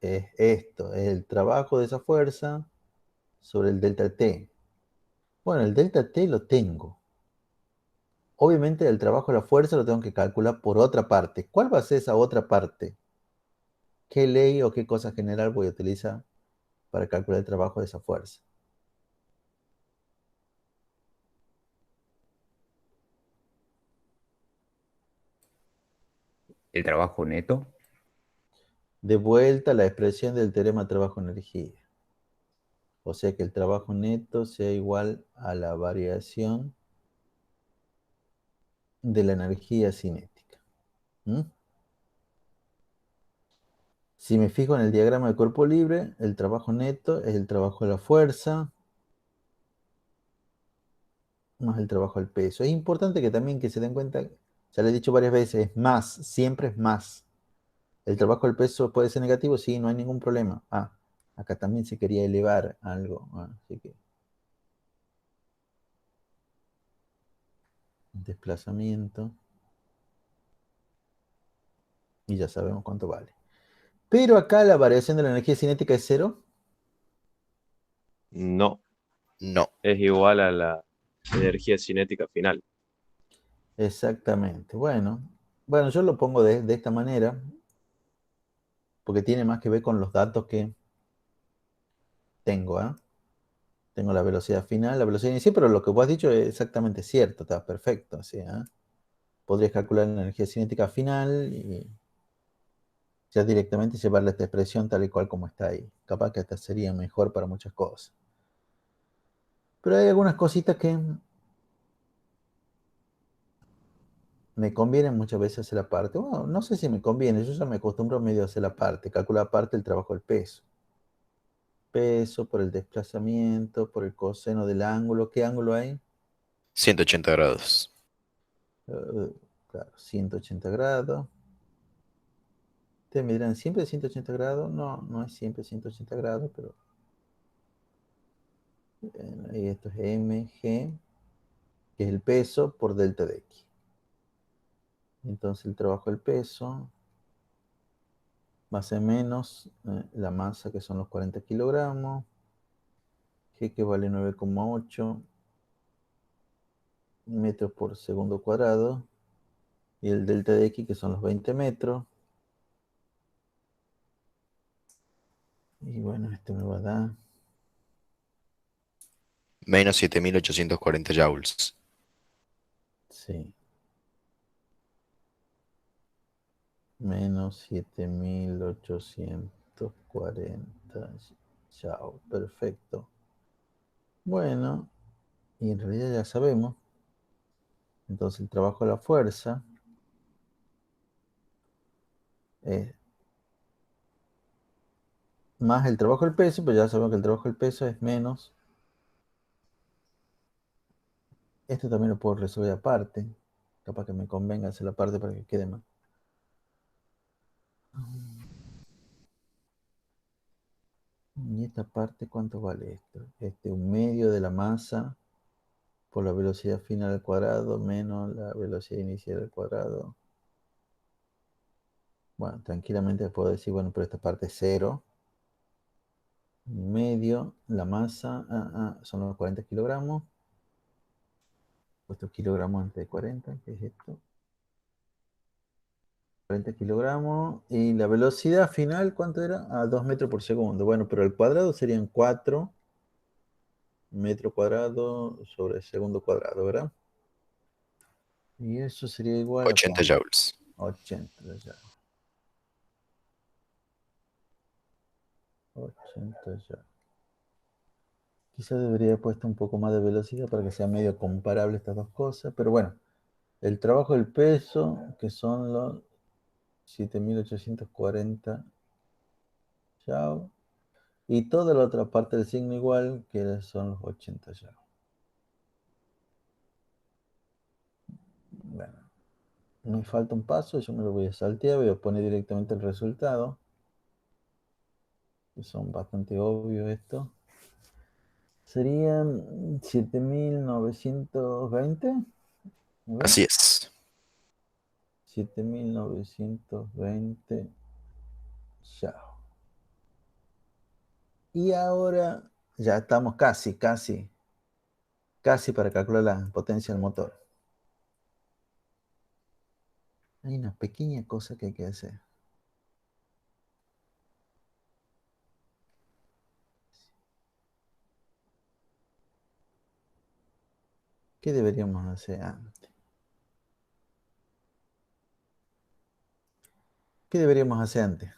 Speaker 1: es esto, es el trabajo de esa fuerza sobre el delta T. Bueno, el delta T lo tengo. Obviamente el trabajo de la fuerza lo tengo que calcular por otra parte. ¿Cuál va a ser esa otra parte? ¿Qué ley o qué cosa general voy a utilizar para calcular el trabajo de esa fuerza?
Speaker 2: el trabajo neto.
Speaker 1: De vuelta a la expresión del teorema trabajo-energía. O sea que el trabajo neto sea igual a la variación de la energía cinética. ¿Mm? Si me fijo en el diagrama de cuerpo libre, el trabajo neto es el trabajo de la fuerza más el trabajo del peso. Es importante que también que se den cuenta, ya le he dicho varias veces, es más, siempre es más. ¿El trabajo del peso puede ser negativo? Sí, no hay ningún problema. Ah, acá también se quería elevar algo. Así que desplazamiento. Y ya sabemos cuánto vale. Pero acá la variación de la energía cinética es cero.
Speaker 4: No,
Speaker 3: No.
Speaker 4: es igual a la energía cinética final.
Speaker 1: Exactamente. Bueno, yo lo pongo de esta manera porque tiene más que ver con los datos que tengo. Tengo la velocidad final, la velocidad inicial, pero lo que vos has dicho es exactamente cierto, está perfecto. O sea, podrías calcular la energía cinética final y ya directamente llevarle esta expresión tal y cual como está ahí. Capaz que hasta sería mejor para muchas cosas. Pero hay algunas cositas que me conviene muchas veces hacer aparte. Bueno, no sé si me conviene, yo ya me acostumbro medio a hacer aparte, calcular aparte el trabajo del peso. Peso por el desplazamiento, por el coseno del ángulo. ¿Qué ángulo hay?
Speaker 3: 180 grados.
Speaker 1: Claro, 180 grados. Ustedes me dirán, ¿siempre 180 grados? No, no es siempre 180 grados, pero ahí esto es mg, que es el peso por delta de x. Entonces el trabajo del peso va a ser menos la masa, que son los 40 kilogramos, g que vale 9,8 metros por segundo cuadrado, y el delta de x, que son los 20 metros. Y bueno, esto me va a dar
Speaker 3: Menos 7840 joules.
Speaker 1: sí, menos 7840. Chao, perfecto. Bueno, y en realidad ya sabemos. Entonces el trabajo de la fuerza es más el trabajo del peso, pero ya sabemos que el trabajo del peso es menos. Esto también lo puedo resolver aparte. Capaz que me convenga hacer la parte para que quede más. ¿Y esta parte cuánto vale esto? Un medio de la masa por la velocidad final al cuadrado menos la velocidad inicial al cuadrado. Bueno, tranquilamente puedo decir, bueno, pero esta parte es cero. Medio, la masa, son los 40 kilogramos. Puesto kilogramos antes de 40, ¿qué es esto? 40 kilogramos. Y la velocidad final, ¿cuánto era? 2 metros por segundo. Bueno, pero el cuadrado serían 4 metros cuadrados sobre segundo cuadrado, ¿verdad? Y eso sería igual a
Speaker 3: 80
Speaker 1: ¿cuánto?
Speaker 3: joules.
Speaker 1: 80 ya. 80 ya. Quizá debería haber puesto un poco más de velocidad para que sea medio comparable estas dos cosas. Pero bueno, el trabajo del peso, que son los 7840 ya. Y toda la otra parte del signo igual, que son los 80 ya. Bueno, me falta un paso, yo me lo voy a saltear, voy a poner directamente el resultado, que son bastante obvios esto. Serían 7920. A ver,
Speaker 3: Así es.
Speaker 1: 7920 ya. Y ahora ya estamos casi para calcular la potencia del motor. Hay una pequeña cosa que hay que hacer. ¿Qué deberíamos hacer antes? ¿Qué deberíamos hacer antes?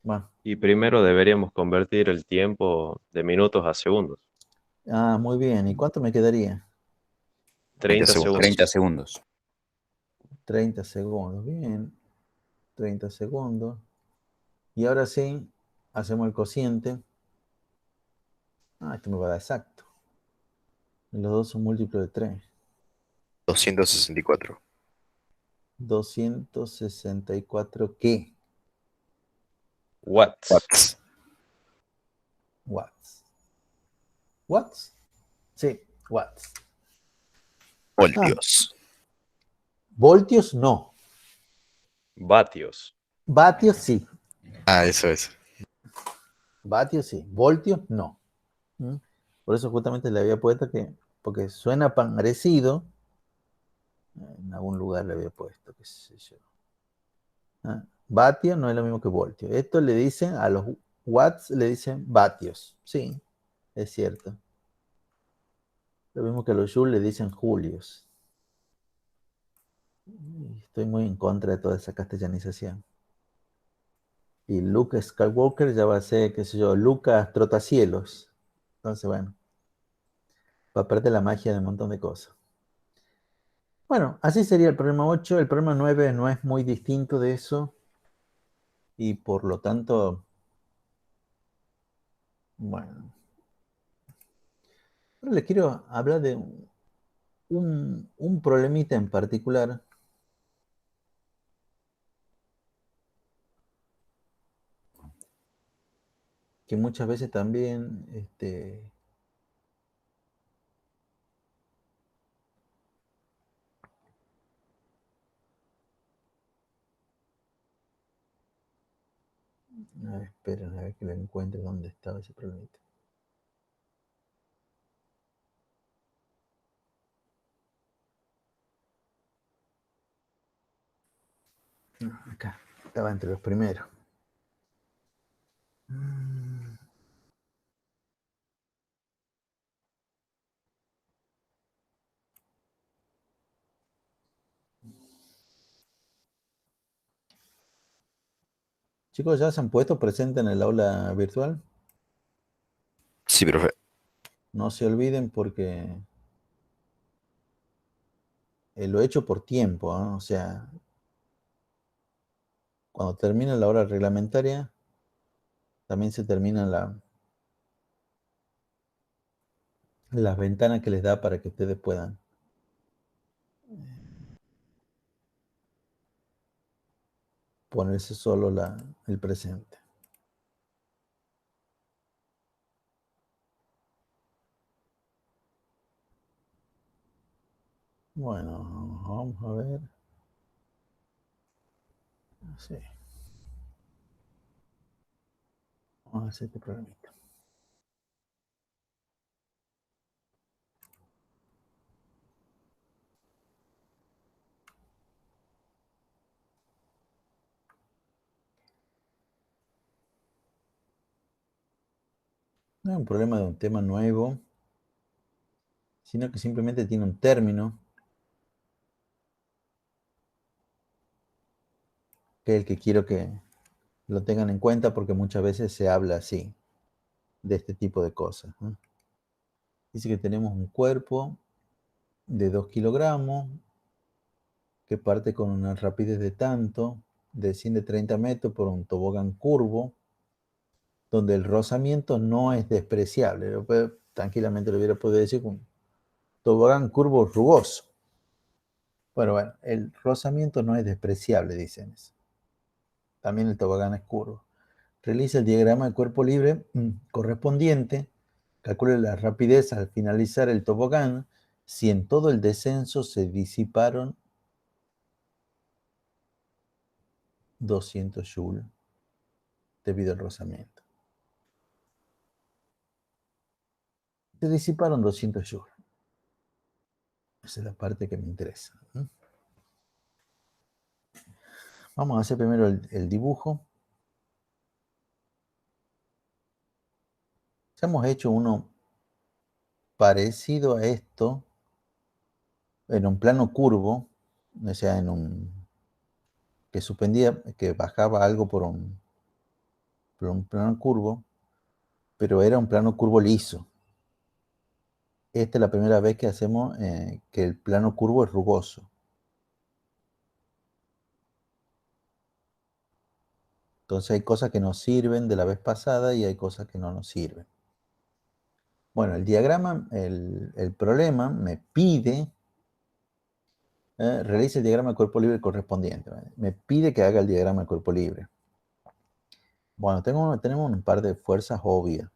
Speaker 1: Bueno,
Speaker 4: Y primero deberíamos convertir el tiempo de minutos a segundos.
Speaker 1: muy bien. ¿Y cuánto me quedaría?
Speaker 4: 30
Speaker 3: segundos.
Speaker 2: 30
Speaker 4: segundos.
Speaker 2: segundos.
Speaker 1: 30 segundos. Bien. 30 segundos. Y ahora sí, hacemos el cociente. Esto me va a dar exacto. Los dos son múltiplos de 3.
Speaker 3: 264.
Speaker 1: 264, ¿qué?
Speaker 4: Watts.
Speaker 3: Watts.
Speaker 1: Watts. ¿Watts? Sí, watts.
Speaker 3: Voltios.
Speaker 1: Voltios, no.
Speaker 4: Vatios.
Speaker 1: Vatios, sí.
Speaker 3: Eso es.
Speaker 1: Vatios, sí. Voltios, no. ¿Mm? Por eso justamente le había puesto que, porque suena parecido, en algún lugar le había puesto, qué sé yo. Vatio no es lo mismo que voltio. Esto le dicen, a los watts le dicen vatios. Sí, es cierto. Lo mismo que a los joules le dicen julios. Estoy muy en contra de toda esa castellanización. Y Luke Skywalker ya va a ser, qué sé yo, Lucas Trotacielos. Entonces, bueno, va a perder la magia de un montón de cosas. Bueno, así sería el problema 8. El problema 9 no es muy distinto de eso. Y por lo tanto, bueno. Ahora les quiero hablar de un problemita en particular que muchas veces también a ver, esperen a ver que lo encuentre dónde estaba ese problemita. Acá, estaba entre los primeros. Chicos, ¿ya se han puesto presentes en el aula virtual?
Speaker 3: Sí, profe.
Speaker 1: No se olviden porque lo he hecho por tiempo, ¿ah? O sea, cuando termina la hora reglamentaria, también se termina las ventanas que les da para que ustedes puedan ponerse solo el presente. Bueno, vamos a ver. Sí, vamos a hacer este programita. No es un problema de un tema nuevo, sino que simplemente tiene un término, que es el que quiero que lo tengan en cuenta porque muchas veces se habla así, de este tipo de cosas, ¿no? Dice que tenemos un cuerpo de 2 kilogramos que parte con una rapidez de tanto, desciende 30 metros por un tobogán curvo, donde el rozamiento no es despreciable. Tranquilamente lo hubiera podido decir con un tobogán curvo rugoso. Bueno, el rozamiento no es despreciable, dicen eso. También el tobogán es curvo. Realiza el diagrama de cuerpo libre correspondiente, calcule la rapidez al finalizar el tobogán, si en todo el descenso se disiparon 200 joules debido al rozamiento. Se disiparon 200 joules. Esa es la parte que me interesa. Vamos a hacer primero el dibujo. Ya hemos hecho uno parecido a esto en un plano curvo, o sea, que suspendía, que bajaba algo por un plano curvo, pero era un plano curvo liso. Esta es la primera vez que hacemos que el plano curvo es rugoso. Entonces hay cosas que nos sirven de la vez pasada y hay cosas que no nos sirven. Bueno, el diagrama, el problema me pide, realice el diagrama de cuerpo libre correspondiente. ¿Vale? Me pide que haga el diagrama de cuerpo libre. Bueno, tenemos un par de fuerzas obvias.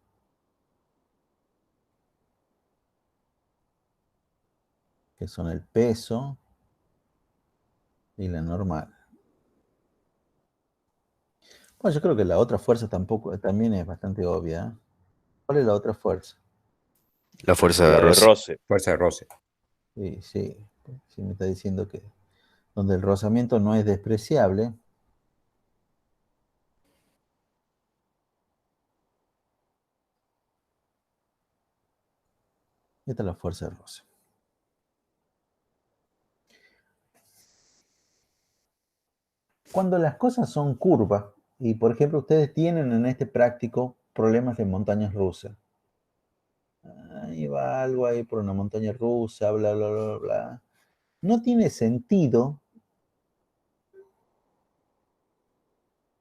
Speaker 1: Que son el peso y la normal. Bueno, yo creo que la otra fuerza también es bastante obvia. ¿Eh? ¿Cuál es la otra fuerza?
Speaker 3: La fuerza
Speaker 4: La
Speaker 3: de
Speaker 4: de
Speaker 3: roce.
Speaker 4: roce.
Speaker 2: Fuerza de roce.
Speaker 1: Sí, me está diciendo que donde el rozamiento no es despreciable. Esta es la fuerza de roce. Cuando las cosas son curvas, y por ejemplo ustedes tienen en este práctico problemas de montañas rusas. Ahí va algo ahí por una montaña rusa, bla, bla, bla, bla. No tiene sentido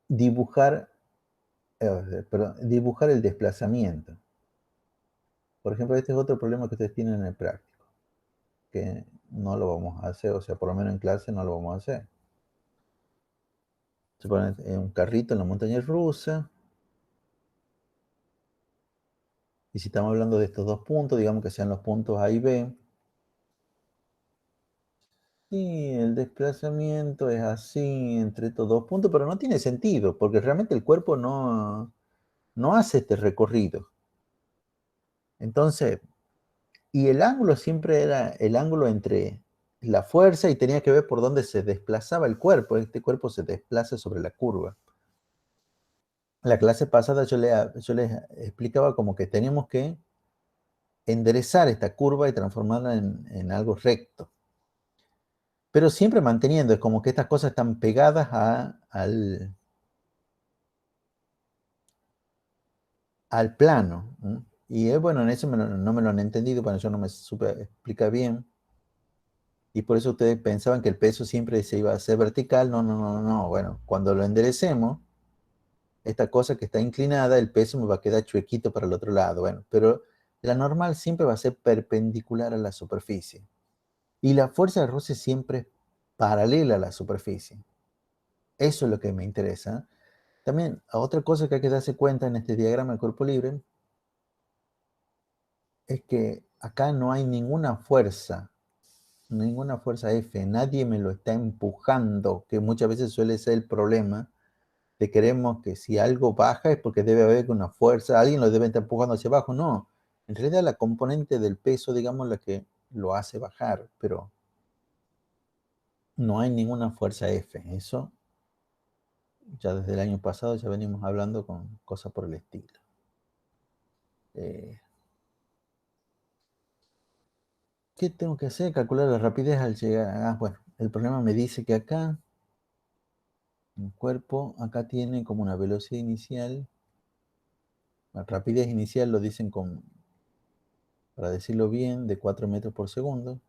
Speaker 1: dibujar el desplazamiento. Por ejemplo, este es otro problema que ustedes tienen en el práctico, que no lo vamos a hacer, o sea, por lo menos en clase no lo vamos a hacer. Se pone un carrito en la montaña rusa, y si estamos hablando de estos dos puntos, digamos que sean los puntos A y B, y el desplazamiento es así entre estos dos puntos, pero no tiene sentido, porque realmente el cuerpo no hace este recorrido. Entonces, y el ángulo siempre era el ángulo entre la fuerza y tenía que ver por dónde se desplazaba el cuerpo. Este cuerpo se desplaza sobre la curva. La clase pasada yo les explicaba como que teníamos que enderezar esta curva y transformarla en algo recto. Pero siempre manteniendo, es como que estas cosas están pegadas al plano. ¿No? Y bueno, en eso no me lo han entendido, bueno, yo no me supe explicar bien. Y por eso ustedes pensaban que el peso siempre se iba a hacer vertical. No. Bueno, cuando lo enderecemos, esta cosa que está inclinada, el peso me va a quedar chuequito para el otro lado. Bueno, pero la normal siempre va a ser perpendicular a la superficie. Y la fuerza de roce siempre es paralela a la superficie. Eso es lo que me interesa. También, otra cosa que hay que darse cuenta en este diagrama de cuerpo libre es que acá no hay ninguna fuerza F, nadie me lo está empujando, que muchas veces suele ser el problema, de queremos que si algo baja es porque debe haber una fuerza, alguien lo debe estar empujando hacia abajo, no, en realidad la componente del peso, digamos, la que lo hace bajar, pero no hay ninguna fuerza F, eso ya desde el año pasado ya venimos hablando con cosas por el estilo. ¿Qué tengo que hacer? Calcular la rapidez al llegar. Bueno, el problema me dice que acá el cuerpo, acá tiene como una velocidad inicial. La rapidez inicial lo dicen para decirlo bien, de 4 metros por segundo.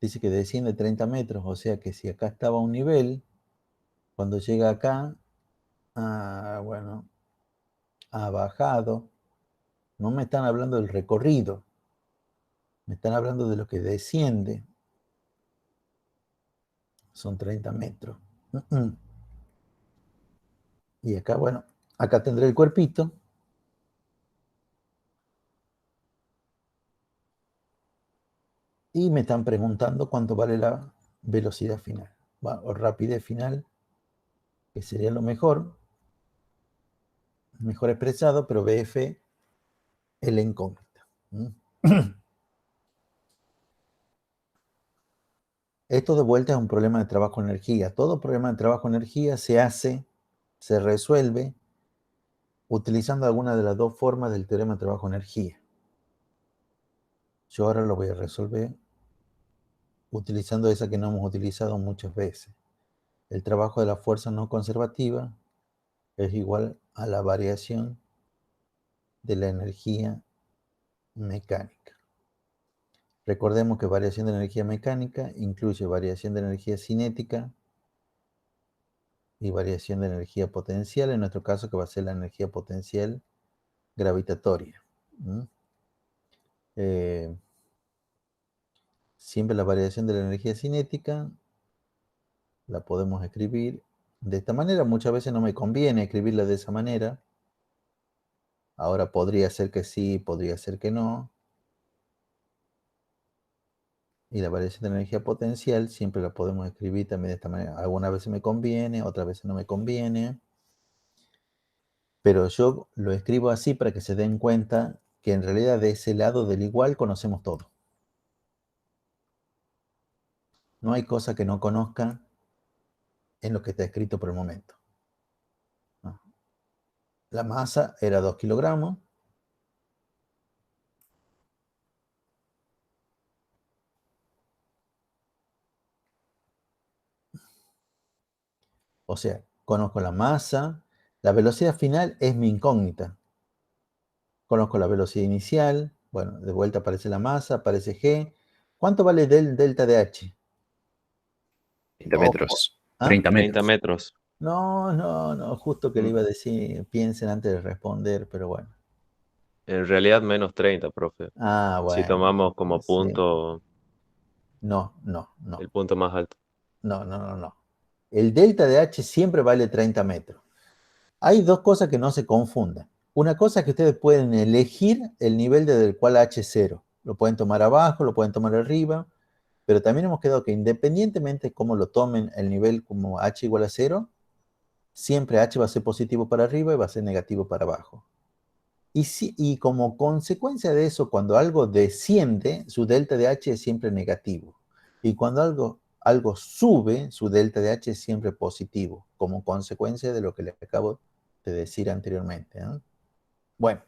Speaker 1: Dice que desciende 30 metros, o sea que si acá estaba a un nivel, cuando llega acá, bueno, ha bajado. No me están hablando del recorrido, me están hablando de lo que desciende. Son 30 metros. Y acá, bueno, acá tendré el cuerpito. Y me están preguntando cuánto vale la velocidad final, o rapidez final, que sería lo mejor expresado, pero BF es la incógnita. Esto de vuelta es un problema de trabajo-energía. Todo problema de trabajo-energía se resuelve utilizando alguna de las dos formas del teorema de trabajo-energía. Yo ahora lo voy a resolver utilizando esa que no hemos utilizado muchas veces. El trabajo de la fuerza no conservativa es igual a la variación de la energía mecánica. Recordemos que variación de energía mecánica incluye variación de energía cinética y variación de energía potencial, en nuestro caso que va a ser la energía potencial gravitatoria. Siempre la variación de la energía cinética la podemos escribir de esta manera. Muchas veces no me conviene escribirla de esa manera. Ahora podría ser que sí, podría ser que no. Y la variación de energía potencial siempre la podemos escribir también de esta manera. Algunas veces me conviene, otras veces no me conviene. Pero yo lo escribo así para que se den cuenta que en realidad de ese lado del igual conocemos todo. No hay cosa que no conozca en lo que está escrito por el momento. ¿No? La masa era 2 kilogramos. O sea, conozco la masa. La velocidad final es mi incógnita. Conozco la velocidad inicial. Bueno, de vuelta aparece la masa, aparece G. ¿Cuánto vale del delta de H?
Speaker 3: 30
Speaker 1: Ojo.
Speaker 3: metros.
Speaker 1: ¿Ah?
Speaker 2: 30
Speaker 4: 30
Speaker 2: metros.
Speaker 4: metros.
Speaker 1: No, justo que le
Speaker 4: Mm,
Speaker 1: iba a decir, piensen antes de responder, pero bueno.
Speaker 4: En realidad menos 30, profe.
Speaker 1: Ah,
Speaker 4: Si
Speaker 1: bueno,
Speaker 4: tomamos como
Speaker 1: sí.
Speaker 4: punto
Speaker 1: No.
Speaker 4: el punto más alto.
Speaker 1: No. El delta de H siempre vale 30 metros. Hay dos cosas que no se confundan. Una cosa es que ustedes pueden elegir el nivel desde el cual H es 0. Lo pueden tomar abajo, lo pueden tomar arriba, pero también hemos quedado que independientemente de cómo lo tomen el nivel como H igual a 0, siempre H va a ser positivo para arriba y va a ser negativo para abajo. Y como consecuencia de eso, cuando algo desciende, su delta de H es siempre negativo. Y cuando algo sube, su delta de H es siempre positivo, como consecuencia de lo que les acabo de decir anteriormente, ¿no? Bueno,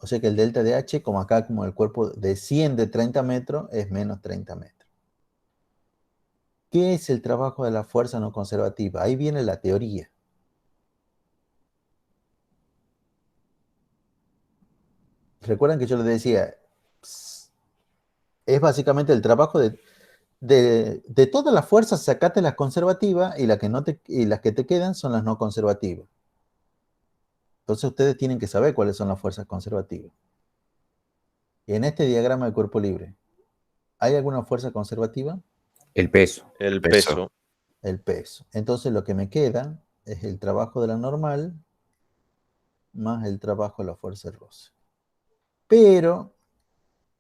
Speaker 1: o sea que el delta de H, como acá, como el cuerpo desciende 30 metros, es menos 30 metros. ¿Qué es el trabajo de la fuerza no conservativa? Ahí viene la teoría. Recuerdan que yo les decía, es básicamente el trabajo de todas las fuerzas, sacate las conservativas y, y las que te quedan son las no conservativas. Entonces ustedes tienen que saber cuáles son las fuerzas conservativas. Y en este diagrama de cuerpo libre, ¿hay alguna fuerza conservativa?
Speaker 2: El peso.
Speaker 4: El
Speaker 3: Peso.
Speaker 4: peso.
Speaker 1: El peso. Entonces lo que me queda es el trabajo de la normal más el trabajo de la fuerza de roce. Pero,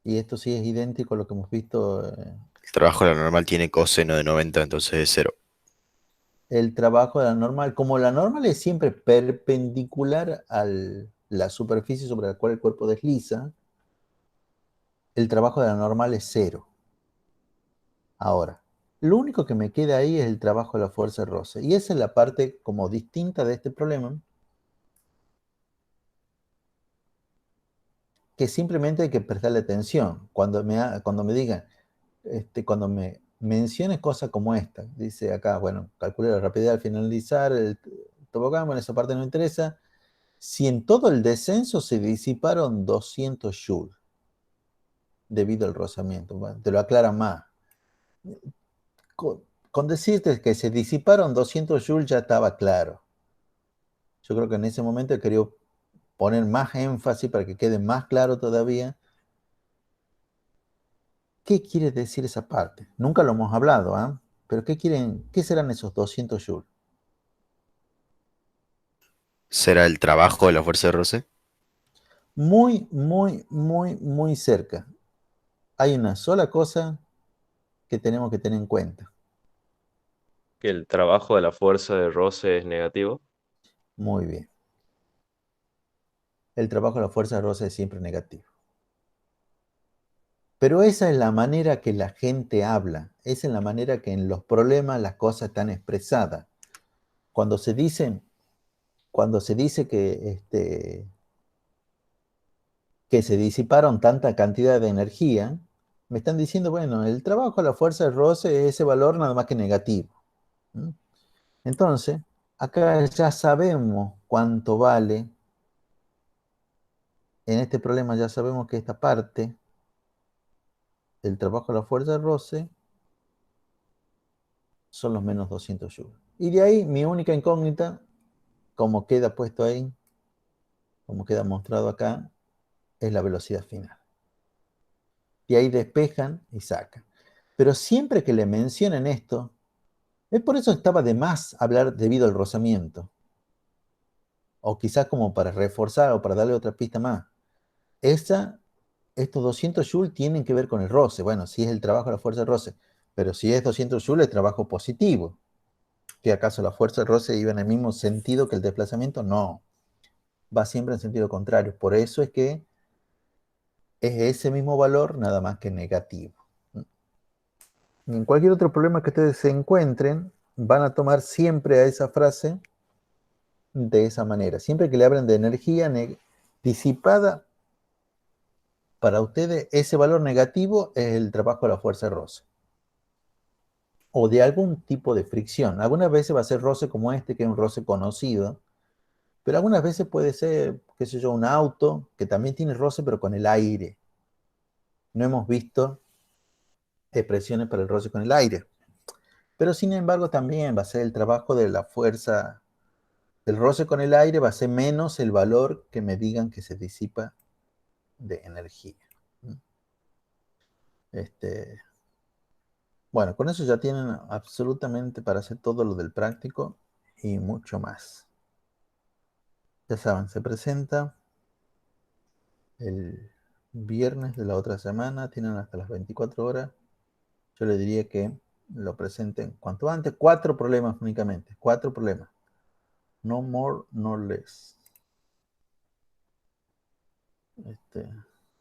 Speaker 1: y esto sí es idéntico a lo que hemos visto,
Speaker 3: El trabajo de la normal tiene coseno de 90, entonces es 0.
Speaker 1: el trabajo de la normal, como la normal es siempre perpendicular a la superficie sobre la cual el cuerpo desliza, el trabajo de la normal es 0. Ahora, lo único que me queda ahí es el trabajo de la fuerza de roce. Y esa es la parte como distinta de este problema, que simplemente hay que prestarle atención. Cuando me digan, cuando me mencione cosas como esta, dice acá, bueno, calcule la rapidez al finalizar el tobogán, bueno, esa parte no interesa. Si en todo el descenso se disiparon 200 joules debido al rozamiento, bueno, te lo aclara más. Con decirte que se disiparon 200 joules ya estaba claro. Yo creo que en ese momento he querido poner más énfasis para que quede más claro todavía. ¿Qué quiere decir esa parte? Nunca lo hemos hablado, ¿ah? Pero ¿qué serán esos 200 joules?
Speaker 3: ¿Será el trabajo de la fuerza de roce?
Speaker 1: Muy cerca. Hay una sola cosa que tenemos que tener en cuenta.
Speaker 4: Que el trabajo de la fuerza de roce es negativo.
Speaker 1: Muy bien. El trabajo de la fuerza de roce es siempre negativo. Pero esa es la manera que la gente habla. Esa es la manera que en los problemas las cosas están expresadas. Cuando se dice que que se disiparon tanta cantidad de energía, me están diciendo, bueno, el trabajo a la fuerza de roce es ese valor nada más que negativo. ¿Mm? Entonces, acá ya sabemos cuánto vale. En este problema ya sabemos que esta parte del trabajo a la fuerza de roce son los menos 200 joules. Y de ahí mi única incógnita, como queda puesto ahí, como queda mostrado acá, es la velocidad final. Y ahí despejan y sacan. Pero siempre que le mencionen esto, es por eso estaba de más hablar debido al rozamiento. O quizás como para reforzar o para darle otra pista más. Estos 200 joules tienen que ver con el roce. Bueno, si es el trabajo de la fuerza de roce. Pero si es 200 joules, es trabajo positivo. ¿Que acaso la fuerza de roce iba en el mismo sentido que el desplazamiento? No. Va siempre en sentido contrario. Por eso es que es ese mismo valor, nada más que negativo. En cualquier otro problema que ustedes se encuentren, van a tomar siempre a esa frase de esa manera. Siempre que le hablen de energía disipada, para ustedes ese valor negativo es el trabajo de la fuerza de roce. O de algún tipo de fricción. Algunas veces va a ser roce como este, que es un roce conocido, pero algunas veces puede ser, qué sé yo, un auto que también tiene roce, pero con el aire. No hemos visto expresiones para el roce con el aire. Pero sin embargo también va a ser el trabajo de la fuerza. El roce con el aire va a ser menos el valor que me digan que se disipa de energía. Bueno, con eso ya tienen absolutamente para hacer todo lo del práctico y mucho más. Ya saben, se presenta el viernes de la otra semana, tienen hasta las 24 horas. Yo les diría que lo presenten cuanto antes. 4 problemas únicamente, 4 problemas. No more, no less.